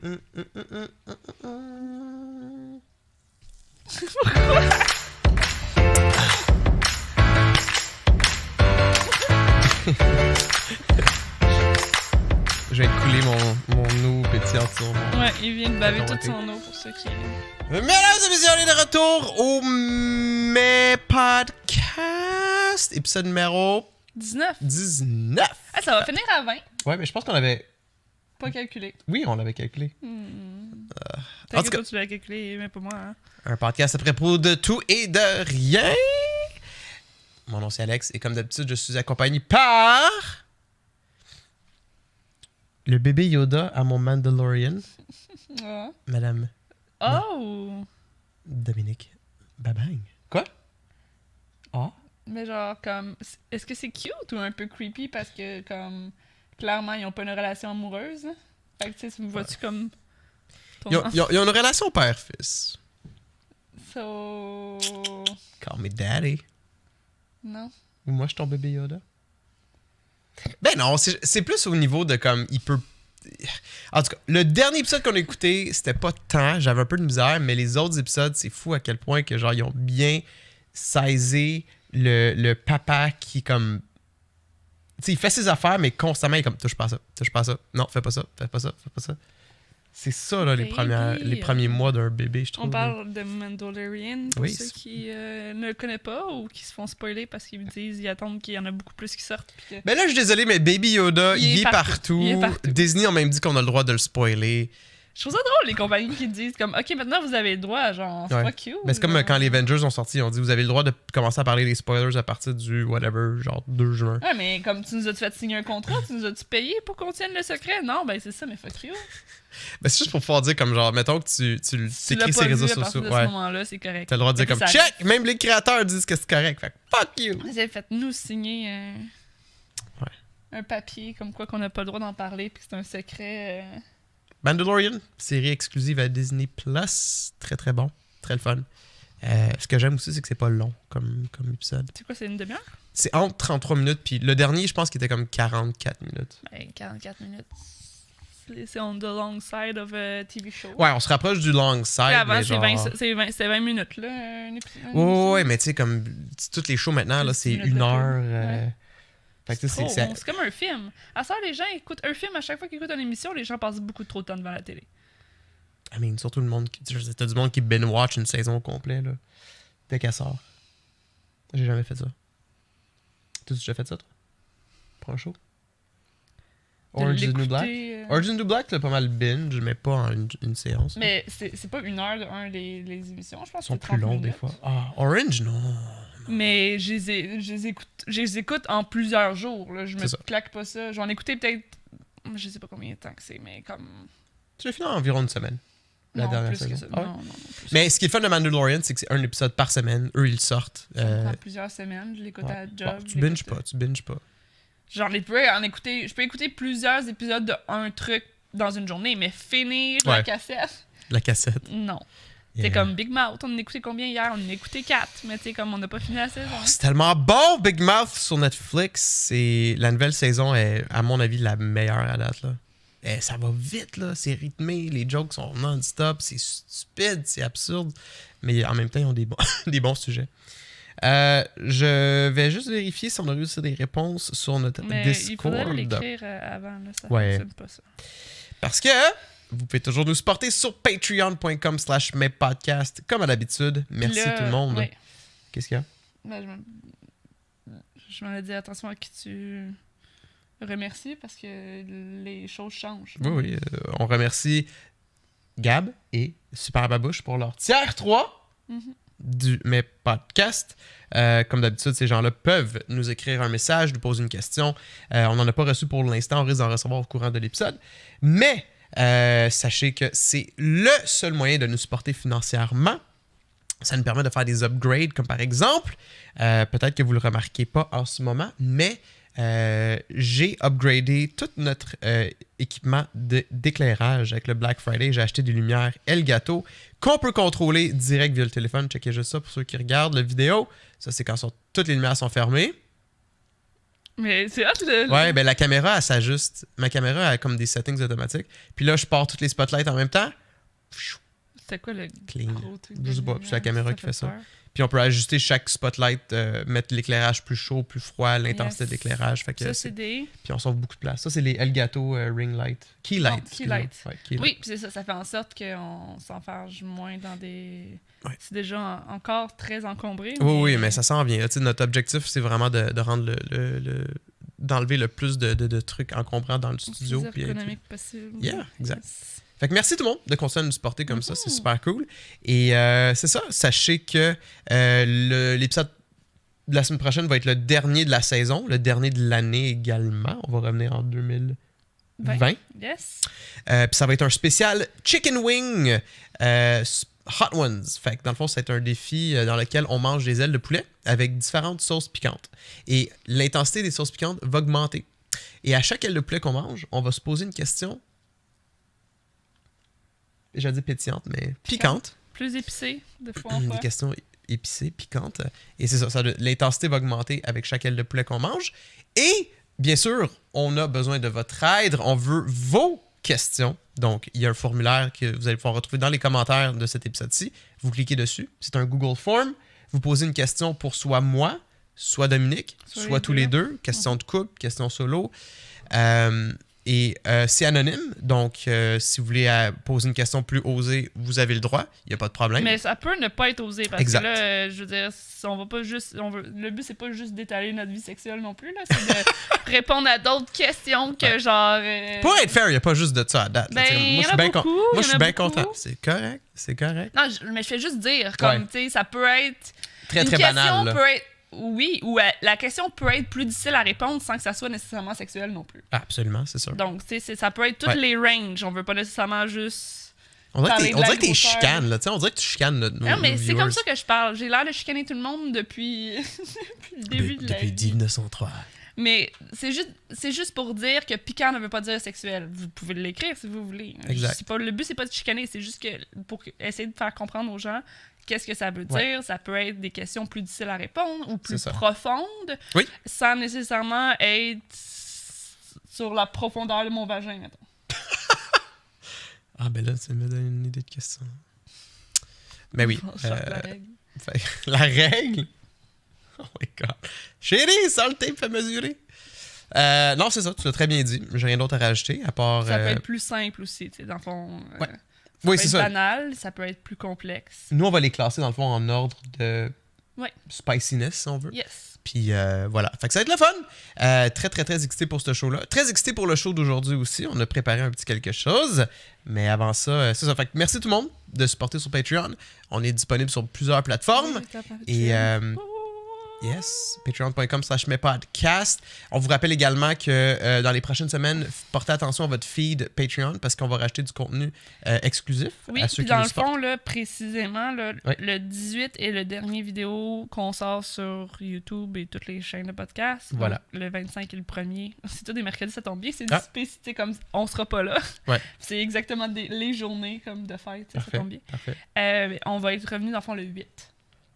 Je vais couler mon eau pétillante sur mon... Ouais, il vient de baver toute son eau pour ceux qui... Mesdames et messieurs, on est de retour au Mes Podcast, épisode numéro 19. Ah, ça va finir à 20. Ouais, mais je pense qu'on avait... Pas calculé. Oui, on l'avait calculé. En tout cas, tu l'as calculé, mais pas moi. Hein. Un podcast à propos de tout et de rien. Mon nom c'est Alex et comme d'habitude, je suis accompagné par... le bébé Yoda à mon Mandalorian, Ouais. Madame Oh! Dominique Babang. Quoi? Ah? Mais genre, comme... Est-ce que c'est cute ou un peu creepy parce que, comme... Clairement, ils ont pas une relation amoureuse. Hein? Fait que, tu sais, tu me vois-tu comme... Ils ont une relation père-fils. So... Call me daddy. Non. Ou moi, je suis ton bébé Yoda? Ben non, c'est plus au niveau de comme, il peut... En tout cas, le dernier épisode qu'on a écouté, c'était pas tant, j'avais un peu de misère, mais les autres épisodes, c'est fou à quel point que genre, ils ont bien saisi le papa qui comme... Tu sais, il fait ses affaires, mais constamment, il est comme, touche pas à ça, non, fais pas ça. C'est ça, là, les premiers mois d'un bébé, je trouve. On parle de Mandalorian pour oui, ceux qui ne le connaissent pas ou qui se font spoiler parce qu'ils disent ils attendent qu'il y en a beaucoup plus qui sortent. Que... Ben là, je suis désolé, mais Baby Yoda, il est partout. Disney a même dit qu'on a le droit de le spoiler. Je trouve ça drôle, les compagnies qui disent comme ok, maintenant vous avez le droit, genre, c'est pas cute. Mais c'est comme quand les Avengers ont sorti, ils ont dit vous avez le droit de commencer à parler des spoilers à partir du whatever, genre 2 juin. Ouais, mais comme tu nous as fait signer un contrat, tu nous as-tu payé pour qu'on tienne le secret? Non, ben c'est ça, mais fuck you. Ben c'est juste pour pouvoir dire comme genre, mettons que tu t'écris sur les réseaux sociaux. À ce moment-là, c'est correct. T'as le droit de dire comme check! Même les créateurs disent que c'est correct. Fait fuck you! Vous avez fait nous signer un papier comme quoi qu'on n'a pas le droit d'en parler puis que c'est un secret. Mandalorian, série exclusive à Disney Plus. Très très bon. Très le fun. Ce que j'aime aussi, c'est que c'est pas long comme épisode. C'est quoi, c'est une demi-heure? C'est entre 33 minutes, puis le dernier, je pense qu'il était comme 44 minutes. Ben, 44 minutes. C'est on the long side of a TV show. Ouais, on se rapproche du long side. Avant, mais genre... c'est 20 minutes, là, un épisode. Ouais, mais tu sais, comme toutes les shows maintenant, là, c'est 1 heure. Ouais. Fait que c'est comme un film. À ça, les gens écoutent un film, à chaque fois qu'ils écoutent une émission, les gens passent beaucoup trop de temps devant la télé. I mean, surtout le monde t'as du monde qui binge-watch une saison au complet, là. Dès qu'elle sort. J'ai jamais fait ça. T'as déjà fait ça, toi? Pour un show? Orange is the New Black? Orange is the New Black, t'as pas mal binge, mais pas en une séance. Mais c'est pas 1 heure de les émissions, je pense. Ils sont plus longs des fois. Ah, Orange, non. Mais je les écoute en plusieurs jours. Là. Je me claque pas ça. J'en ai écouté peut-être... Je sais pas combien de temps que c'est, mais comme... Tu l'as fini en environ une semaine. La dernière saison. Que ça. Ah ouais? Non, mais ce qui est le fun de Mandalorian, c'est que c'est un épisode par semaine. Eux, ils sortent. Ça me prend plusieurs semaines. Je l'écoute à la job. Bon, tu binges pas. Genre, je peux écouter plusieurs épisodes de un truc dans une journée, mais finir la cassette... La cassette. Non. Yeah. C'est comme Big Mouth, on en a écouté combien hier? On en a écouté 4, mais tu sais, comme on n'a pas fini la saison. Oh, c'est tellement bon, Big Mouth sur Netflix. La nouvelle saison est, à mon avis, la meilleure à date, là. Et ça va vite, là. C'est rythmé, les jokes sont non-stop, c'est stupide, c'est absurde. Mais en même temps, ils ont des bons sujets. Je vais juste vérifier si on a réussi des réponses sur notre Discord. Il faudrait l'écrire avant, là, ça fonctionne pas ça. Parce que... vous pouvez toujours nous supporter sur patreon.com/mespodcast comme à l'habitude. Merci tout le monde. Ouais. Qu'est-ce qu'il y a? Ben, je m'en ai dit attention à qui tu remercies parce que les choses changent. Oui, on remercie Gab et Super Babouche pour leur tiers 3 du Mes Podcast. Comme d'habitude, ces gens-là peuvent nous écrire un message, nous poser une question. On n'en a pas reçu pour l'instant, on risque d'en recevoir au courant de l'épisode. Mais sachez que c'est le seul moyen de nous supporter financièrement. Ça nous permet de faire des upgrades, comme par exemple, peut-être que vous ne le remarquez pas en ce moment, mais j'ai upgradé tout notre équipement d'éclairage avec le Black Friday. J'ai acheté des lumières Elgato qu'on peut contrôler direct via le téléphone. Checkez juste ça pour ceux qui regardent la vidéo. Ça, c'est quand toutes les lumières sont fermées. Mais c'est hot, le... Ouais, ben la caméra, elle s'ajuste. Ma caméra a comme des settings automatiques. Puis là, je pars toutes les spotlights en même temps. C'était quoi le Clean. gros truc Je sais pas, lumière? c'est la caméra qui fait ça. peur. Puis on peut ajuster chaque spotlight, mettre l'éclairage plus chaud, plus froid, l'intensité Yes. de l'éclairage. Fait que Ça, c'est des... Puis on sauve beaucoup de place. Ça, c'est les Elgato Ring Light. Key Light. Oh, Key Light. Ouais, Key Light. Oui, puis c'est ça, ça fait en sorte qu'on s'enfarge moins dans des... Ouais. C'est déjà encore très encombré. Oui, mais ça s'en vient. Tu sais, notre objectif, c'est vraiment de rendre d'enlever le plus de trucs encombrants dans le studio. Le plus Puis, ergonomique possible. Yeah, exact. Yes. Fait que merci tout le monde de continuer à nous supporter comme ça. C'est super cool. Et c'est ça. Sachez que l'épisode de la semaine prochaine va être le dernier de la saison, le dernier de l'année également. On va revenir en 2020. Yes. Puis ça va être un spécial Chicken Wing Hot Ones. Fait que dans le fond, c'est un défi dans lequel on mange des ailes de poulet avec différentes sauces piquantes. Et l'intensité des sauces piquantes va augmenter. Et à chaque aile de poulet qu'on mange, on va se poser une question. J'allais dire pétillante, mais piquante. Plus épicé, de fois en Des fois. questions épicées, piquantes. Et c'est ça, l'intensité va augmenter avec chaque aile de poulet qu'on mange. Et, bien sûr, on a besoin de votre aide. On veut vos questions. Donc, il y a un formulaire que vous allez pouvoir retrouver dans les commentaires de cet épisode-ci. Vous cliquez dessus. C'est un Google Form. Vous posez une question pour soit moi, soit Dominique, soit tous les deux. Question de couple, question solo. Et c'est anonyme, donc si vous voulez poser une question plus osée, vous avez le droit, il n'y a pas de problème. Mais ça peut ne pas être osé, parce Exact. que là, je veux dire, on va pas juste... le but, c'est pas juste d'étaler notre vie sexuelle non plus, là, c'est de répondre à d'autres questions que genre... Pour être fair, il n'y a pas juste de ça à date. Ben, moi, y en a beaucoup, moi, je suis bien beaucoup. content. C'est correct, c'est correct. Non, mais je fais juste dire, comme, tu sais, ça peut être... Très, une très question banal. Là. peut être... Oui, ou la question peut être plus difficile à répondre sans que ça soit nécessairement sexuel non plus. Absolument, c'est sûr. Donc, tu sais, ça peut être toutes les ranges. On veut pas nécessairement juste... On dirait parler que de la t'es grosseur. chicanes, là. Tu sais, on dirait que tu chicanes nos Non, mais c'est viewers. comme ça que je parle. J'ai l'air de chicaner tout le monde depuis, depuis le début de la Depuis vie. 1903. Mais c'est juste pour dire que piquant ne veut pas dire sexuel. Vous pouvez l'écrire si vous voulez. Exact. Le but, c'est pas de chicaner, c'est juste que pour essayer de faire comprendre aux gens qu'est-ce que ça veut dire. Ouais. Ça peut être des questions plus difficiles à répondre ou plus C'est ça. profondes, Oui. sans nécessairement être sur la profondeur de mon vagin, mettons. Ah, ben là, ça me donne une idée de question. Ben oui. On choque la règle. La règle? Oh my god. Chérie, ça le tape fait mesurer. Non, c'est ça, tu l'as très bien dit. J'ai rien d'autre à rajouter, à part... Ça peut être plus simple aussi, tu sais, dans le fond. Ouais. Ça Oui, peut c'est être ça. banal, ça peut être plus complexe. Nous, on va les classer, dans le fond, en ordre de Ouais. spiciness, si on veut. Yes. Puis voilà. Fait que ça va être le fun. Très, très, très excité pour ce show-là. Très excité pour le show d'aujourd'hui aussi. On a préparé un petit quelque chose. Mais avant ça, c'est ça. Fait que merci tout le monde de supporter sur Patreon. On est disponible sur plusieurs plateformes. Et yes, patreon.com/mespodcast. On vous rappelle également que dans les prochaines semaines, portez attention à votre feed Patreon parce qu'on va rajouter du contenu exclusif Oui, à ceux puis qui dans nous le supportent. fond, là, précisément, là, Oui. le 18 est le dernier vidéo qu'on sort sur YouTube et toutes les chaînes de podcast. Voilà. Donc, le 25 est le premier. C'est tout des mercredis, ça tombe bien. C'est Ah. dissipé, c'est comme on sera pas là. Ouais. C'est exactement les journées comme de fête, ça Parfait, tombe bien. parfait. On va être revenu dans le fond le 8.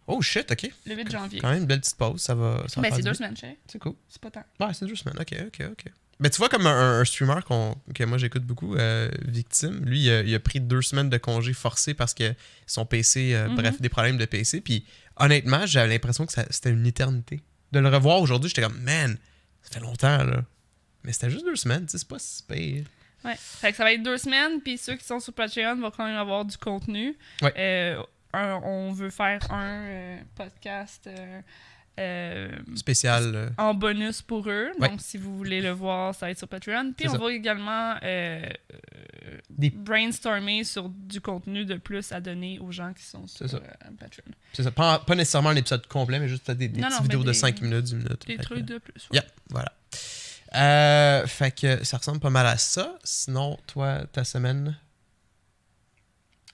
Oh shit, ok. Le 8 janvier. Quand même une belle petite pause. Ça va Mais faire c'est du 2 bien. semaines, cher. C'est cool. C'est pas tant. Ouais, c'est 2 semaines. Ok. Mais tu vois, comme un streamer que moi j'écoute beaucoup, Victime, lui, il a pris 2 semaines de congé forcé parce que son PC, bref, des problèmes de PC. Puis honnêtement, j'avais l'impression que c'était une éternité. De le revoir aujourd'hui, j'étais comme, man, ça fait longtemps, là. Mais c'était juste 2 semaines, tu sais, c'est pas si pire. Ouais. Fait que ça va être 2 semaines, puis ceux qui sont sur Patreon vont quand même avoir du contenu. Ouais. On veut faire un podcast Spécial. en bonus pour eux. Ouais. Donc, si vous voulez le voir, ça va être sur Patreon. Puis, C'est on ça. va également Des- brainstormer sur du contenu de plus à donner aux gens qui sont sur C'est ça. Patreon. C'est ça. Pas nécessairement un épisode complet, mais juste peut-être des Non, petites non, vidéos mais de des- 5 minutes, 10 minutes. Des Fait que- trucs de plus. Ouais. Yeah, voilà. Fait que ça ressemble pas mal à ça. Sinon, toi, ta semaine,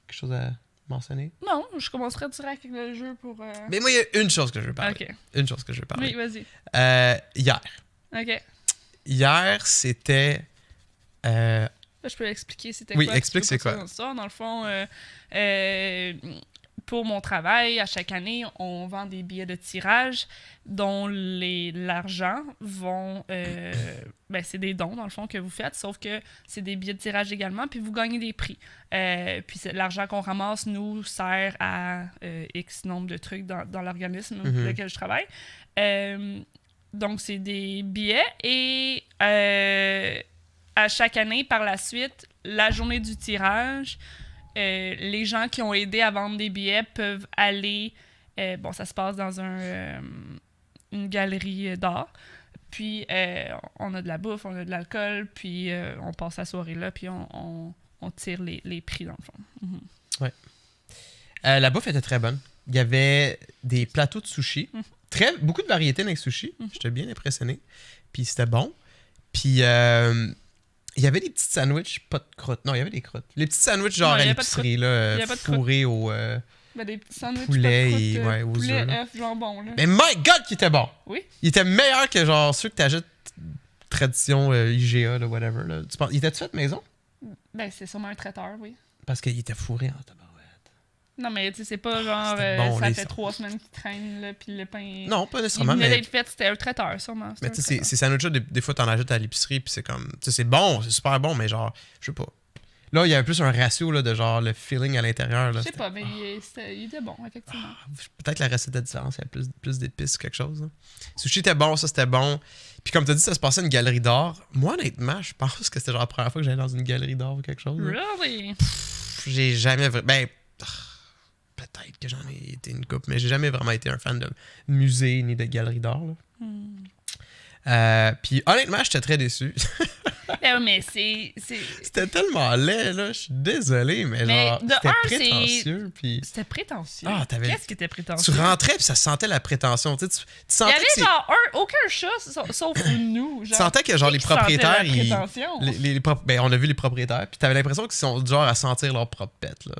quelque chose à mentionner? Non, je commencerai direct avec le jeu pour... Mais moi, il y a une chose que je veux parler. Ok. Une chose que je veux parler. Oui, vas-y. Hier. Ok. Hier, c'était... Là, je peux expliquer c'était Oui, quoi. explique tu c'est veux pas quoi. ça dans le fond, pour mon travail, à chaque année, on vend des billets de tirage dont l'argent vont... c'est des dons, dans le fond, que vous faites, sauf que c'est des billets de tirage également, puis vous gagnez des prix. Puis l'argent qu'on ramasse nous sert à X nombre de trucs dans l'organisme dans lequel je travaille. Donc, c'est des billets et à chaque année, par la suite, la journée du tirage... les gens qui ont aidé à vendre des billets peuvent aller... ça se passe dans une galerie d'art. Puis, on a de la bouffe, on a de l'alcool, puis on passe la soirée là, puis on tire les prix, dans le fond. Ouais. La bouffe était très bonne. Il y avait des plateaux de sushi. Beaucoup de variétés dans les sushis. J'étais bien impressionné. Puis, c'était bon. Puis... il y avait des petits sandwichs, pas de croûte. Non, il y avait des croûtes. Les petits sandwichs genre à l'épicerie, là, fourrés au des petits sandwichs poulet pas de croûte, aux poulet, œufs. œuf, jambon. Là. Mais my God, qu'il était bon! Oui. Il était meilleur que genre ceux que t'achètes tradition IGA, là, whatever. Là. Il était-tu fait maison? Ben, c'est sûrement un traiteur, oui. Parce qu'il était fourré en tabarouette. Non, mais tu sais, c'est pas genre bon, ça fait 3 semaines qu'il traîne, là, puis le pain... Non, pas nécessairement, il mais... d'être fait, c'était un traiteur, sûrement. Mais tu sais, ces sandwichs-là, des fois, t'en achètes à l'épicerie, puis c'est comme... Tu sais, c'est bon, c'est super bon, mais genre, je sais pas. Là, il y avait plus un ratio là, de genre le feeling à l'intérieur. Je sais pas, mais il était bon, effectivement. Peut-être la recette était différente, il y avait plus d'épices ou quelque chose. Là. Sushi était bon, ça c'était bon. Puis comme tu as dit, ça se passait à une galerie d'art. Moi, honnêtement, je pense que c'était genre la première fois que j'allais dans une galerie d'art ou quelque chose. Really? J'ai jamais... peut-être que j'en ai été une couple, mais j'ai jamais vraiment été un fan de musée ni de galerie d'art. Puis honnêtement, j'étais très déçu. Mais c'est... C'était tellement laid, là. Je suis désolé, mais genre, c'était prétentieux. Puis... C'était prétentieux. Qu'est-ce qui était prétentieux? Tu rentrais puis ça sentait la prétention. Tu sentais il y avait genre aucun chat, sauf nous. Genre, tu sentais que genre les propriétaires... on a vu les propriétaires, puis t'avais l'impression qu'ils sont du genre à sentir leur propre pète, là.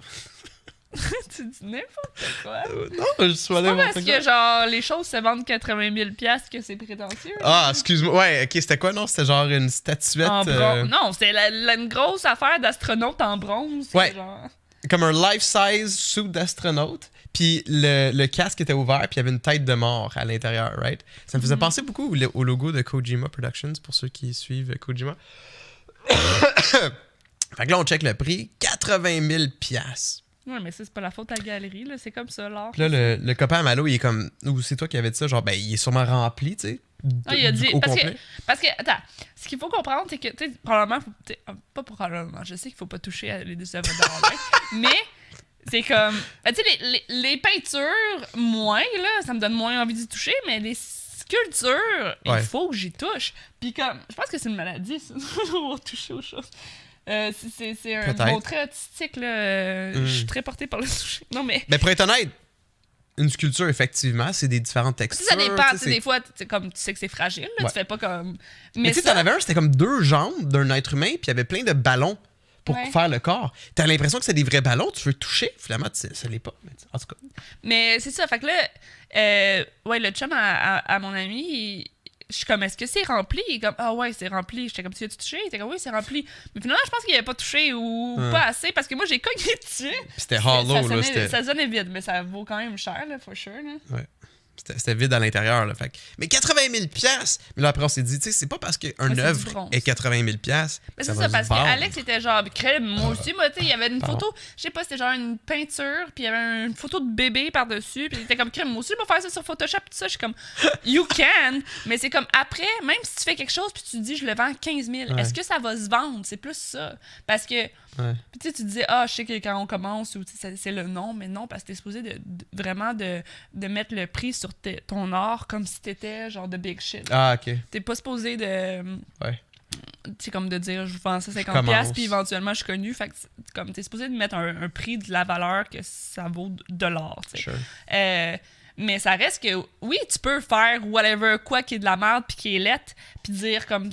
Tu dis n'importe quoi. Non, je suis pas parce que genre les choses se vendent 80 000 $ que c'est prétentieux. Ah, excuse-moi. Ouais, ok, c'était quoi? Non, c'était genre une statuette... Non, c'était une grosse affaire d'astronaute en bronze. Ouais, genre... comme un life-size suit d'astronaute. Puis le casque était ouvert, puis il y avait une tête de mort à l'intérieur, right? Ça me faisait penser beaucoup au logo de Kojima Productions, pour ceux qui suivent Kojima. Fait que là, on check le prix. 80 000 $. Ouais, mais ça, c'est pas la faute à la galerie, là. C'est comme ça, l'art. Puis là, le copain à Malo, il est comme... Ou c'est toi qui avais dit ça, genre, il est sûrement rempli, tu sais. Il a dit... Parce que, attends, ce qu'il faut comprendre, c'est que, tu sais, probablement... Pas probablement, je sais qu'il faut pas toucher à les œuvres d'art, mais c'est comme... Tu sais, les peintures, moins, là, ça me donne moins envie d'y toucher, mais les sculptures, il faut que j'y touche. Puis comme... Je pense que c'est une maladie, ça, de toucher aux choses. C'est un mot très artistique, là. Je suis très portée par le toucher. Non, mais pour être honnête, une sculpture, effectivement, c'est des différentes textures. Ça dépend. Des fois, comme tu sais que c'est fragile, là, tu fais pas comme... Mais tu sais, t'en avais un, c'était comme 2 jambes d'un être humain, puis il y avait plein de ballons pour faire le corps. T'as l'impression que c'est des vrais ballons, tu veux toucher, finalement, ça l'est pas. Mais en tout cas. Mais c'est ça, fait que là, le chum à mon ami, je suis comme, est-ce que c'est rempli? Il est comme, ah ouais, c'est rempli. J'étais comme, tu as-tu touché? Il était comme, oui, c'est rempli. Mais finalement, je pense qu'il avait pas touché ou pas assez parce que moi, j'ai cogné dessus. C'était hollow, là. Ça sonnait vide, mais ça vaut quand même cher, là, for sure. Là. Ouais. C'était vide à l'intérieur, là. Fait. Mais 80 000 $! Mais là, après, on s'est dit, tu sais, c'est pas parce qu'une œuvre est 80 000 $. Mais c'est ça, parce qu'Alex était genre, crème, moi aussi, moi, tu sais, il y avait une photo, je sais pas, c'était genre une peinture, puis il y avait une photo de bébé par-dessus, puis il était comme, crème, moi aussi, je vais faire ça sur Photoshop, tout ça. Je suis comme, you can, mais c'est comme, après, même si tu fais quelque chose, puis tu te dis, je le vends 15 000, est-ce que ça va se vendre? C'est plus ça. Parce que, puis tu sais, tu te dis, je sais que quand on commence, ou c'est le nom, mais non, parce que t'es supposé vraiment de mettre le prix sur ton art comme si t'étais genre de big shit. Ah, ok. T'es pas supposé de... Ouais. C'est comme de dire, je vous vends ça 50$, puis éventuellement, je suis connu. Fait que comme t'es supposé de mettre un prix de la valeur que ça vaut de l'art, tu sais. Sure. Mais ça reste que, oui, tu peux faire whatever, quoi qui est de la merde, puis qui est lettre, puis dire comme...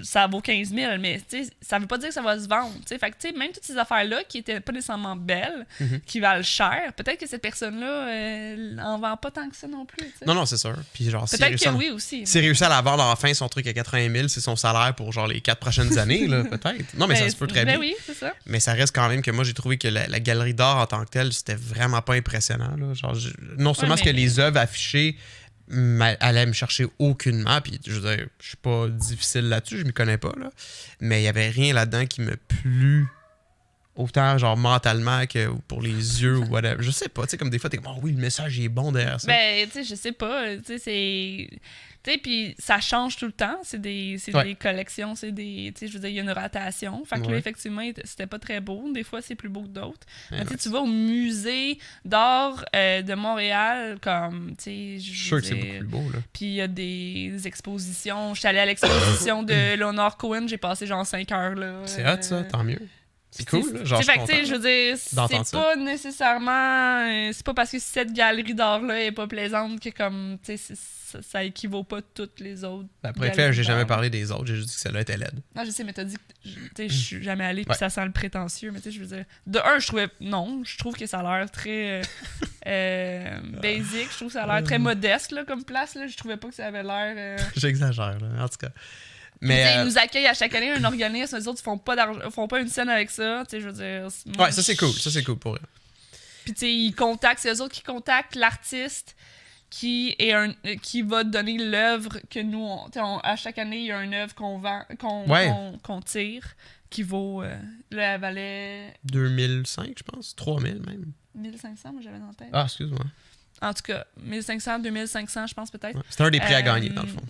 ça vaut 15 000, mais ça veut pas dire que ça va se vendre. T'sais. Fait que même toutes ces affaires-là qui étaient pas nécessairement belles, qui valent cher, peut-être que cette personne-là en vend pas tant que ça non plus. T'sais. Non, c'est sûr. Puis genre, peut-être que oui aussi. S'il réussit à la vendre enfin son truc à 80 000, c'est son salaire pour genre les 4 prochaines années, là, peut-être. Non, mais ça se peut très bien. Oui, c'est ça. Mais ça reste quand même que moi, j'ai trouvé que la galerie d'art en tant que telle, c'était vraiment pas impressionnant. Là. Genre, non seulement ce que les œuvres affichées allaient me chercher aucunement, puis je veux dire, je suis pas difficile là-dessus, je m'y connais pas, là. Mais il y avait rien là-dedans qui me plut autant genre mentalement que pour les yeux ou whatever. Je sais pas, tu sais, comme des fois, t'es comme, oh oui, le message il est bon derrière ça. Ben, tu sais, je sais pas, tu sais, c'est... Tu sais, puis ça change tout le temps. C'est des collections, c'est des... Tu sais, je veux dire, il y a une rotation. Fait que là, effectivement, c'était pas très beau. Des fois, c'est plus beau que d'autres. Mais tu vas au musée d'art de Montréal, comme, tu sais... Je suis sûr que c'est beaucoup plus beau, là. Puis il y a des expositions. J'étais allée à l'exposition de Leonard Cohen. J'ai passé genre 5 heures, là. C'est hot, ça. Tant mieux. C'est cool, là. Genre, fait que, tu sais, je veux dire, c'est pas nécessairement... c'est pas parce que cette galerie d'art-là est pas plaisante que, comme, tu sais, ça équivaut pas toutes les autres. Après, j'ai jamais parlé des autres, j'ai juste dit que celle-là était laide. Non, je sais, mais t'as dit que, tu sais, je suis jamais allée, puis ça sent le prétentieux, mais tu sais, je veux dire... De un, je trouve que ça a l'air très basic, je trouve que ça a l'air très modeste, là, comme place, là. Je trouvais pas que ça avait l'air... J'exagère, là, en tout cas. Mais ils nous accueillent à chaque année un organisme, les autres ils font pas une scène avec ça, tu sais, je veux dire. Ouais, ça c'est cool pour eux. Puis tu sais, ils contactent, c'est eux autres qui contactent l'artiste qui va donner l'œuvre que nous, à chaque année, il y a une œuvre qu'on vend, qu'on tire, qui vaut, là, elle valait... 2005, je pense, 3000 même. 1500, moi j'avais dans la tête. Ah, excuse-moi. En tout cas, 1500, 2500, je pense peut-être. Ouais, c'était un des prix à gagner, dans le fond.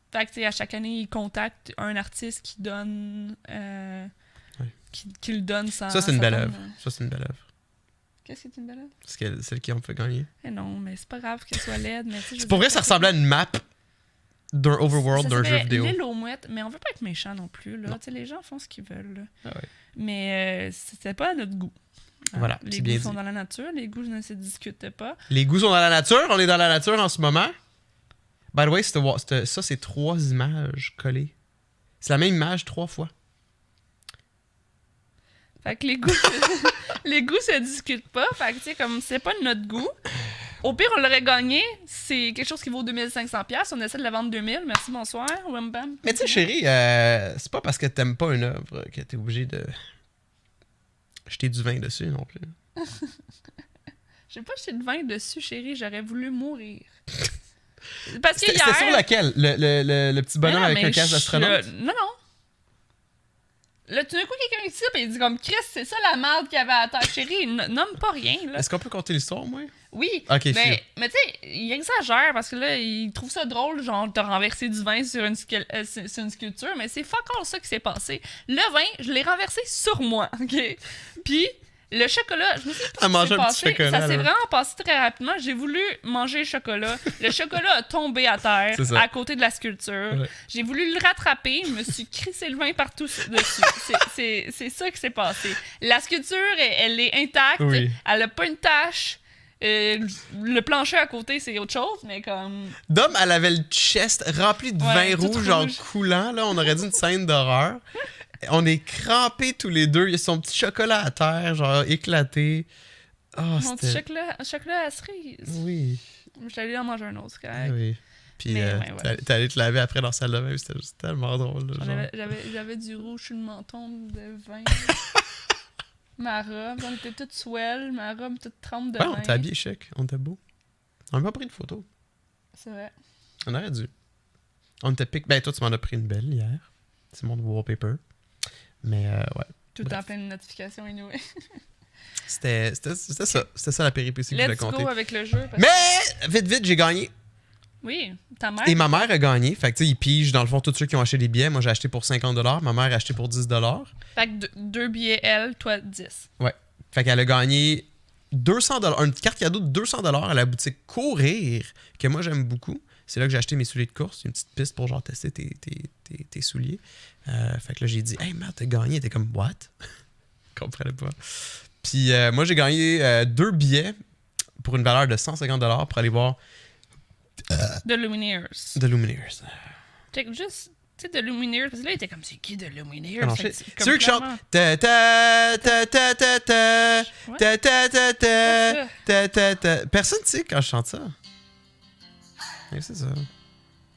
Fait que, à chaque année, ils contactent un artiste qui donne... qui le donne sans... Ça, c'est une belle œuvre. Ça, c'est une belle œuvre. Qu'est-ce que c'est une belle œuvre? C'est celle qui ont fait gagner. Eh non, mais c'est pas grave qu'elle soit laide. Mais pour vrai, ça ressemblait à une map d'un overworld d'un jeu vidéo. L'île aux mouettes, mais on veut pas être méchant non plus. Là. Les gens font ce qu'ils veulent. Là. Ah ouais. Mais c'était pas à notre goût. Voilà, les goûts sont dans la nature, les goûts ne se discutent pas. Les goûts sont dans la nature, on est dans la nature en ce moment. By the way, ça, c'est 3 images collées. C'est la même image 3 fois. Fait que les goûts, les goûts se discutent pas. Fait que, tu sais, comme c'est pas de notre goût. Au pire, on l'aurait gagné. C'est quelque chose qui vaut 2500$. On essaie de la vendre 2000$. Merci, bonsoir. Wham, bam. Mais tu sais, chérie, c'est pas parce que t'aimes pas une œuvre que t'es obligé de jeter du vin dessus non plus. J'ai pas jeté de vin dessus, chérie. J'aurais voulu mourir. Parce que hier... C'était sur laquelle? Le petit bonhomme avec un casque d'astronaute? Non. Là, tout d'un coup, quelqu'un ici, et il dit comme, Chris, c'est ça la merde qu'il y avait à terre. Chérie, nomme pas rien, là. Est-ce qu'on peut compter l'histoire, moi? Oui. Ok, mais tu sais, il exagère parce que là, il trouve ça drôle, genre, de renverser du vin sur une sculpture, mais c'est fuck all ça qui s'est passé. Le vin, je l'ai renversé sur moi, ok? Puis... Le chocolat, je me suis dit, ça s'est vraiment passé très rapidement. J'ai voulu manger le chocolat. Le chocolat a tombé à terre, à côté de la sculpture. Ouais. J'ai voulu le rattraper. Je me suis crissé le vin partout dessus. C'est ça qui s'est passé. La sculpture, elle est intacte. Oui. Elle n'a pas une tache. Le plancher à côté, c'est autre chose, mais comme... Dom, elle avait le chest rempli de vin rouge, genre coulant. Là, on aurait dit une scène d'horreur. On est crampés tous les deux. Il y a son petit chocolat à terre, genre éclaté. Oh, mon petit chocolat à cerise. Oui. Je suis allée en manger un autre, c'est correct. Oui. Puis t'es allé te laver après dans la salle de bain. C'était juste tellement drôle. J'avais du rouge sur le menton de vin. Ma robe, on était toutes swell. Ma robe toute trempe de vin. On était habillés chic. On était beau. On n'a pas pris de photo. C'est vrai. On aurait dû. On était pic. Ben, toi, tu m'en as pris une belle hier. C'est mon wallpaper. Mais ouais. Tout en pleine notification anyway. C'était ça. C'était ça la péripétie que je voulais compter. Let's go avec le jeu. Mais vite, j'ai gagné. Oui, ta mère. Et ma mère a gagné. Fait que tu sais, ils pigent dans le fond tous ceux qui ont acheté des billets. Moi, j'ai acheté pour 50$. Ma mère a acheté pour 10$. Fait que 2 billets, elle, toi 10. Ouais. Fait qu'elle a gagné 200$. Une carte cadeau de 200$ à la boutique Courir, que moi, j'aime beaucoup. C'est là que j'ai acheté mes souliers de course. Une petite piste pour genre tester tes souliers. Fait que là, j'ai dit, hey, merde, t'as gagné. T'es comme, what? Je comprenais pas. Puis moi, j'ai gagné 2 billets pour une valeur de 150$ pour aller voir The Lumineers. The Lumineers. Check juste sais, The Lumineers. Parce que là, il était comme, c'est qui The Lumineers? Ah non, Fait que c'est comme eux qui chantent. clairement- Ta ta ta ta ta ta Ouais. ta ta ta ta C'est ta ta ta. Personne ne sait quand je chante ça. Ouais, c'est ça.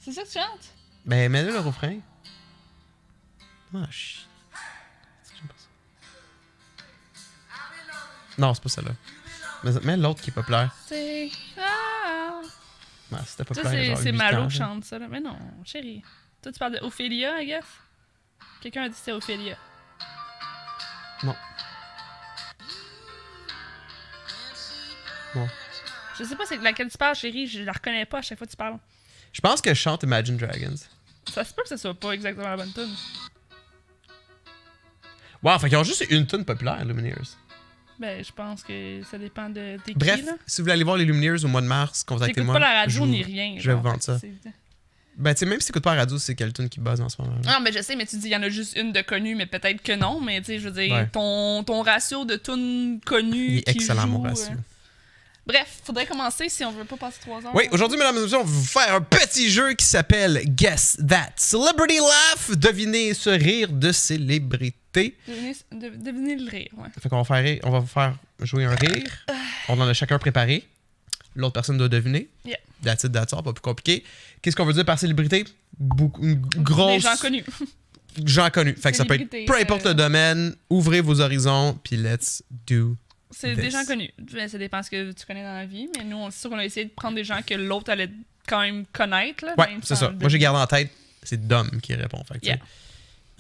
C'est ça que tu chantes? Ben, mets-le le refrain. Ah, chut. J'aime pas ça. Non, c'est pas celle-là. Mais l'autre qui est populaire. C'est. Ah! Ouais, c'était Ça, populaire. il y a genre c'est 8 Malo ans, qui là. chante ça, là. Mais non, chérie. Toi, tu parles de Ophélia, I guess? Quelqu'un a dit que c'était Ophélia. Non. Non. Je sais pas c'est laquelle tu parles, chérie. Je la reconnais pas à chaque fois que tu parles. Je pense que je chante Imagine Dragons. Ça se peut que ce soit pas exactement la bonne tune. Wow, fait qu'ils ont juste une tune populaire, Lumineers. Ben, je pense que ça dépend de t'es Bref, qui, là. si vous voulez aller voir les Lumineers au mois de mars, T'écoutes contactez-moi. pas la radio Je vous- ni rien. je vais vous genre, vendre ça. fait que c'est- Ben, tu sais, même si t'écoutes pas la radio, c'est quelle tune qui buzz en ce moment. là. Non, mais je sais, mais tu dis il y en a juste une de connue, mais peut-être que non. Mais tu sais, je veux dire, Ouais. ton ratio de tunes connues. Il est qui excellent, mon jouent, ratio. Bref, faudrait commencer si on veut pas passer 3 heures. Oui, aujourd'hui, mesdames et messieurs, on va vous faire un petit jeu qui s'appelle Guess That Celebrity Laugh. Devinez ce rire de célébrité. Devinez le rire, ouais. Fait qu'on va on va vous faire jouer un rire. On en a chacun préparé. L'autre personne doit deviner. Yeah. That's it, that's all, pas plus compliqué. Qu'est-ce qu'on veut dire par célébrité? Une grosse... Des gens connus. Gens connus. Fait que ça peut être Célébrité, peu importe le domaine. Ouvrez vos horizons, puis let's do C'est this. des gens connus. Ben, ça dépend ce que tu connais dans la vie, mais nous, c'est sûr qu'on a essayé de prendre des gens que l'autre allait quand même connaître. Là, Ouais, même c'est sans ça. le Moi, j'ai deviner. gardé en tête, c'est Dom qui répond. Fait que, tu sais,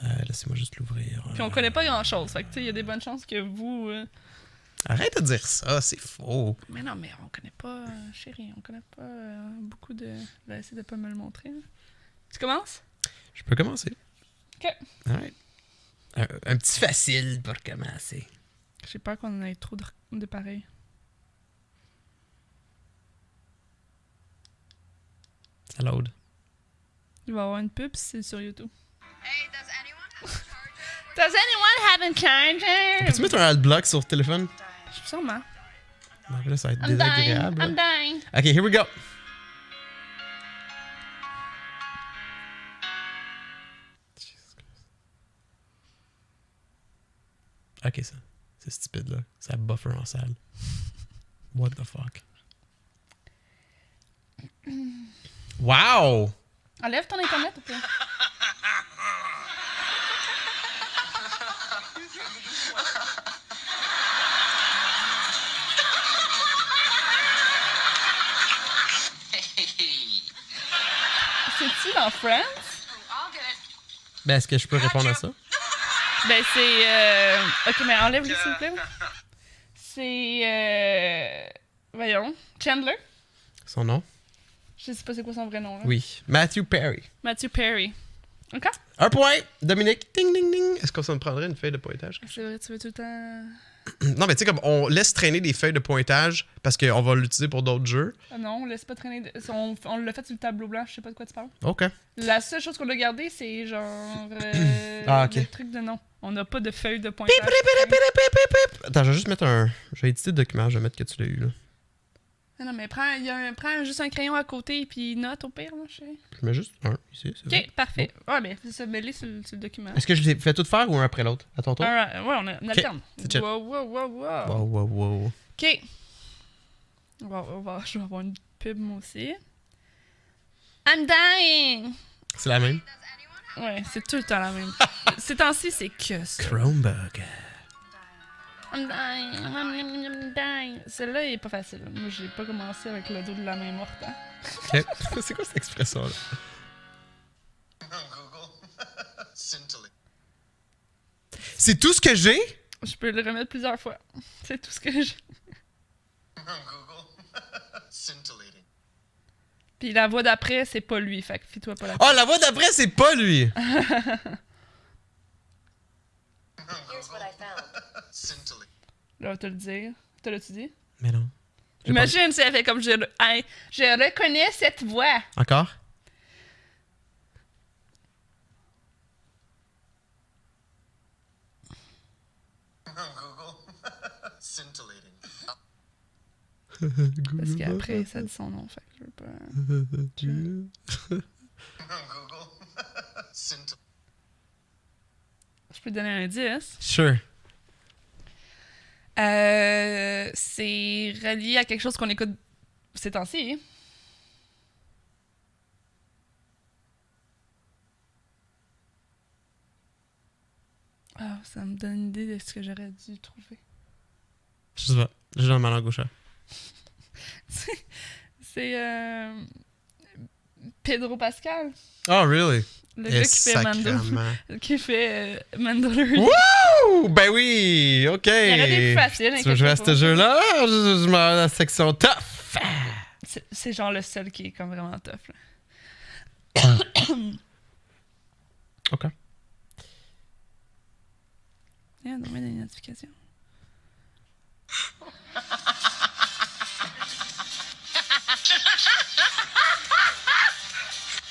Yeah. laissez-moi juste l'ouvrir. Puis on connaît pas grand-chose. Fait que, tu sais, il y a des bonnes chances que vous... Arrête de dire ça, c'est faux. Mais non, mais on connaît pas... chérie, on connaît pas beaucoup de... Je vais essayer de pas me le montrer. Là. Tu commences? Je peux commencer. OK. Alright. Un petit facile pour commencer. J'ai peur qu'on en ait trop de pareil. Ça load. Il va y avoir une pub si c'est sur YouTube. Hey, does anyone have a charger? Does anyone have a charger? Peux-tu mettre un adblock sur le téléphone? Sûrement. Non, là, ça va être I'm dying. désagréable. I'm là. dying. Ok, here we go. Ok, ça. C'est stupide, là. Ça buffer en salle. What the fuck? Wow! Enlève ton internet ou pas? C'est-tu dans Friends? I'll get it. Ben, est-ce que je peux répondre à ça? Ben, c'est. Ok, mais enlève-le, s'il vous plaît. C'est. Voyons. Chandler? Son nom? Je sais pas c'est quoi son vrai nom, là. Oui. Matthew Perry. Matthew Perry. Ok? Un point! Dominique. Ding, ding, ding. Est-ce qu'on me prendrait une feuille de pointage? C'est vrai, tu veux tout le temps. Non, mais tu sais, comme on laisse traîner des feuilles de pointage parce qu'on va l'utiliser pour d'autres jeux. Ah non, laisse pas traîner. On l'a fait sur le tableau blanc, je sais pas de quoi tu parles. OK. La seule chose qu'on a gardé, c'est genre. Ah, ok. Des trucs de nom. On n'a pas de feuilles de pointage. Pip, pip, pip, pip, pip, pip. Attends, je vais juste mettre un... Je vais éditer le document, je vais mettre que tu l'as eu, là. Non, mais prends juste un crayon à côté puis note au pire, là, je sais. Je mets juste un ici, c'est vrai. Ok, parfait. Ouais, mais c'est ça, mets-les sur le document. Est-ce que je les fais toutes faire ou un après l'autre? À ton tour? Alright, ouais, on alterne. c'est chill. Wow, wow, wow, wow. Wow, wow, wow. Ok. Je vais avoir une pub, moi aussi. I'm dying! C'est la même? Does anyone have Ouais, c'est tout le temps la même. Ces temps-ci, c'est que ça. Chromebug. I'm dying, I'm dying. Celle-là, elle est pas facile. Moi, j'ai pas commencé avec le dos de la main morte. Hein. OK. C'est quoi cette expression-là? Google. Scintillate. C'est tout ce que j'ai? Je peux le remettre plusieurs fois. C'est tout ce que j'ai. Google. Scintillating. Puis la voix d'après, c'est pas lui. Fait que fie-toi pas là. Oh, la voix d'après, c'est pas lui! Here's what I found. Scintillate. Là, on va te le dire. Te l'as-tu dit? Mais non. J'ai Imagine si elle fait comme je reconnais cette voix. pas- Encore? Google. Scintillating. Parce qu'après, ça dit son nom. Fait que je veux pas. Google. Scintillating. Je peux te donner un indice. Sure. C'est relié à quelque chose qu'on écoute ces temps-ci. Ah, ça me donne une idée de ce que j'aurais dû trouver. Je sais pas. J'ai dans ma langue au chat. C'est Pedro Pascal, Oh, really? le gars qui fait Mandalorian. Wouh! Ben oui! OK! Il y en a des plus faciles. Tu veux jouer à ce jeu-là? Je m'en vais à la section tough! C'est genre le seul qui est comme vraiment tough. Là. OK. Il y a des notifications.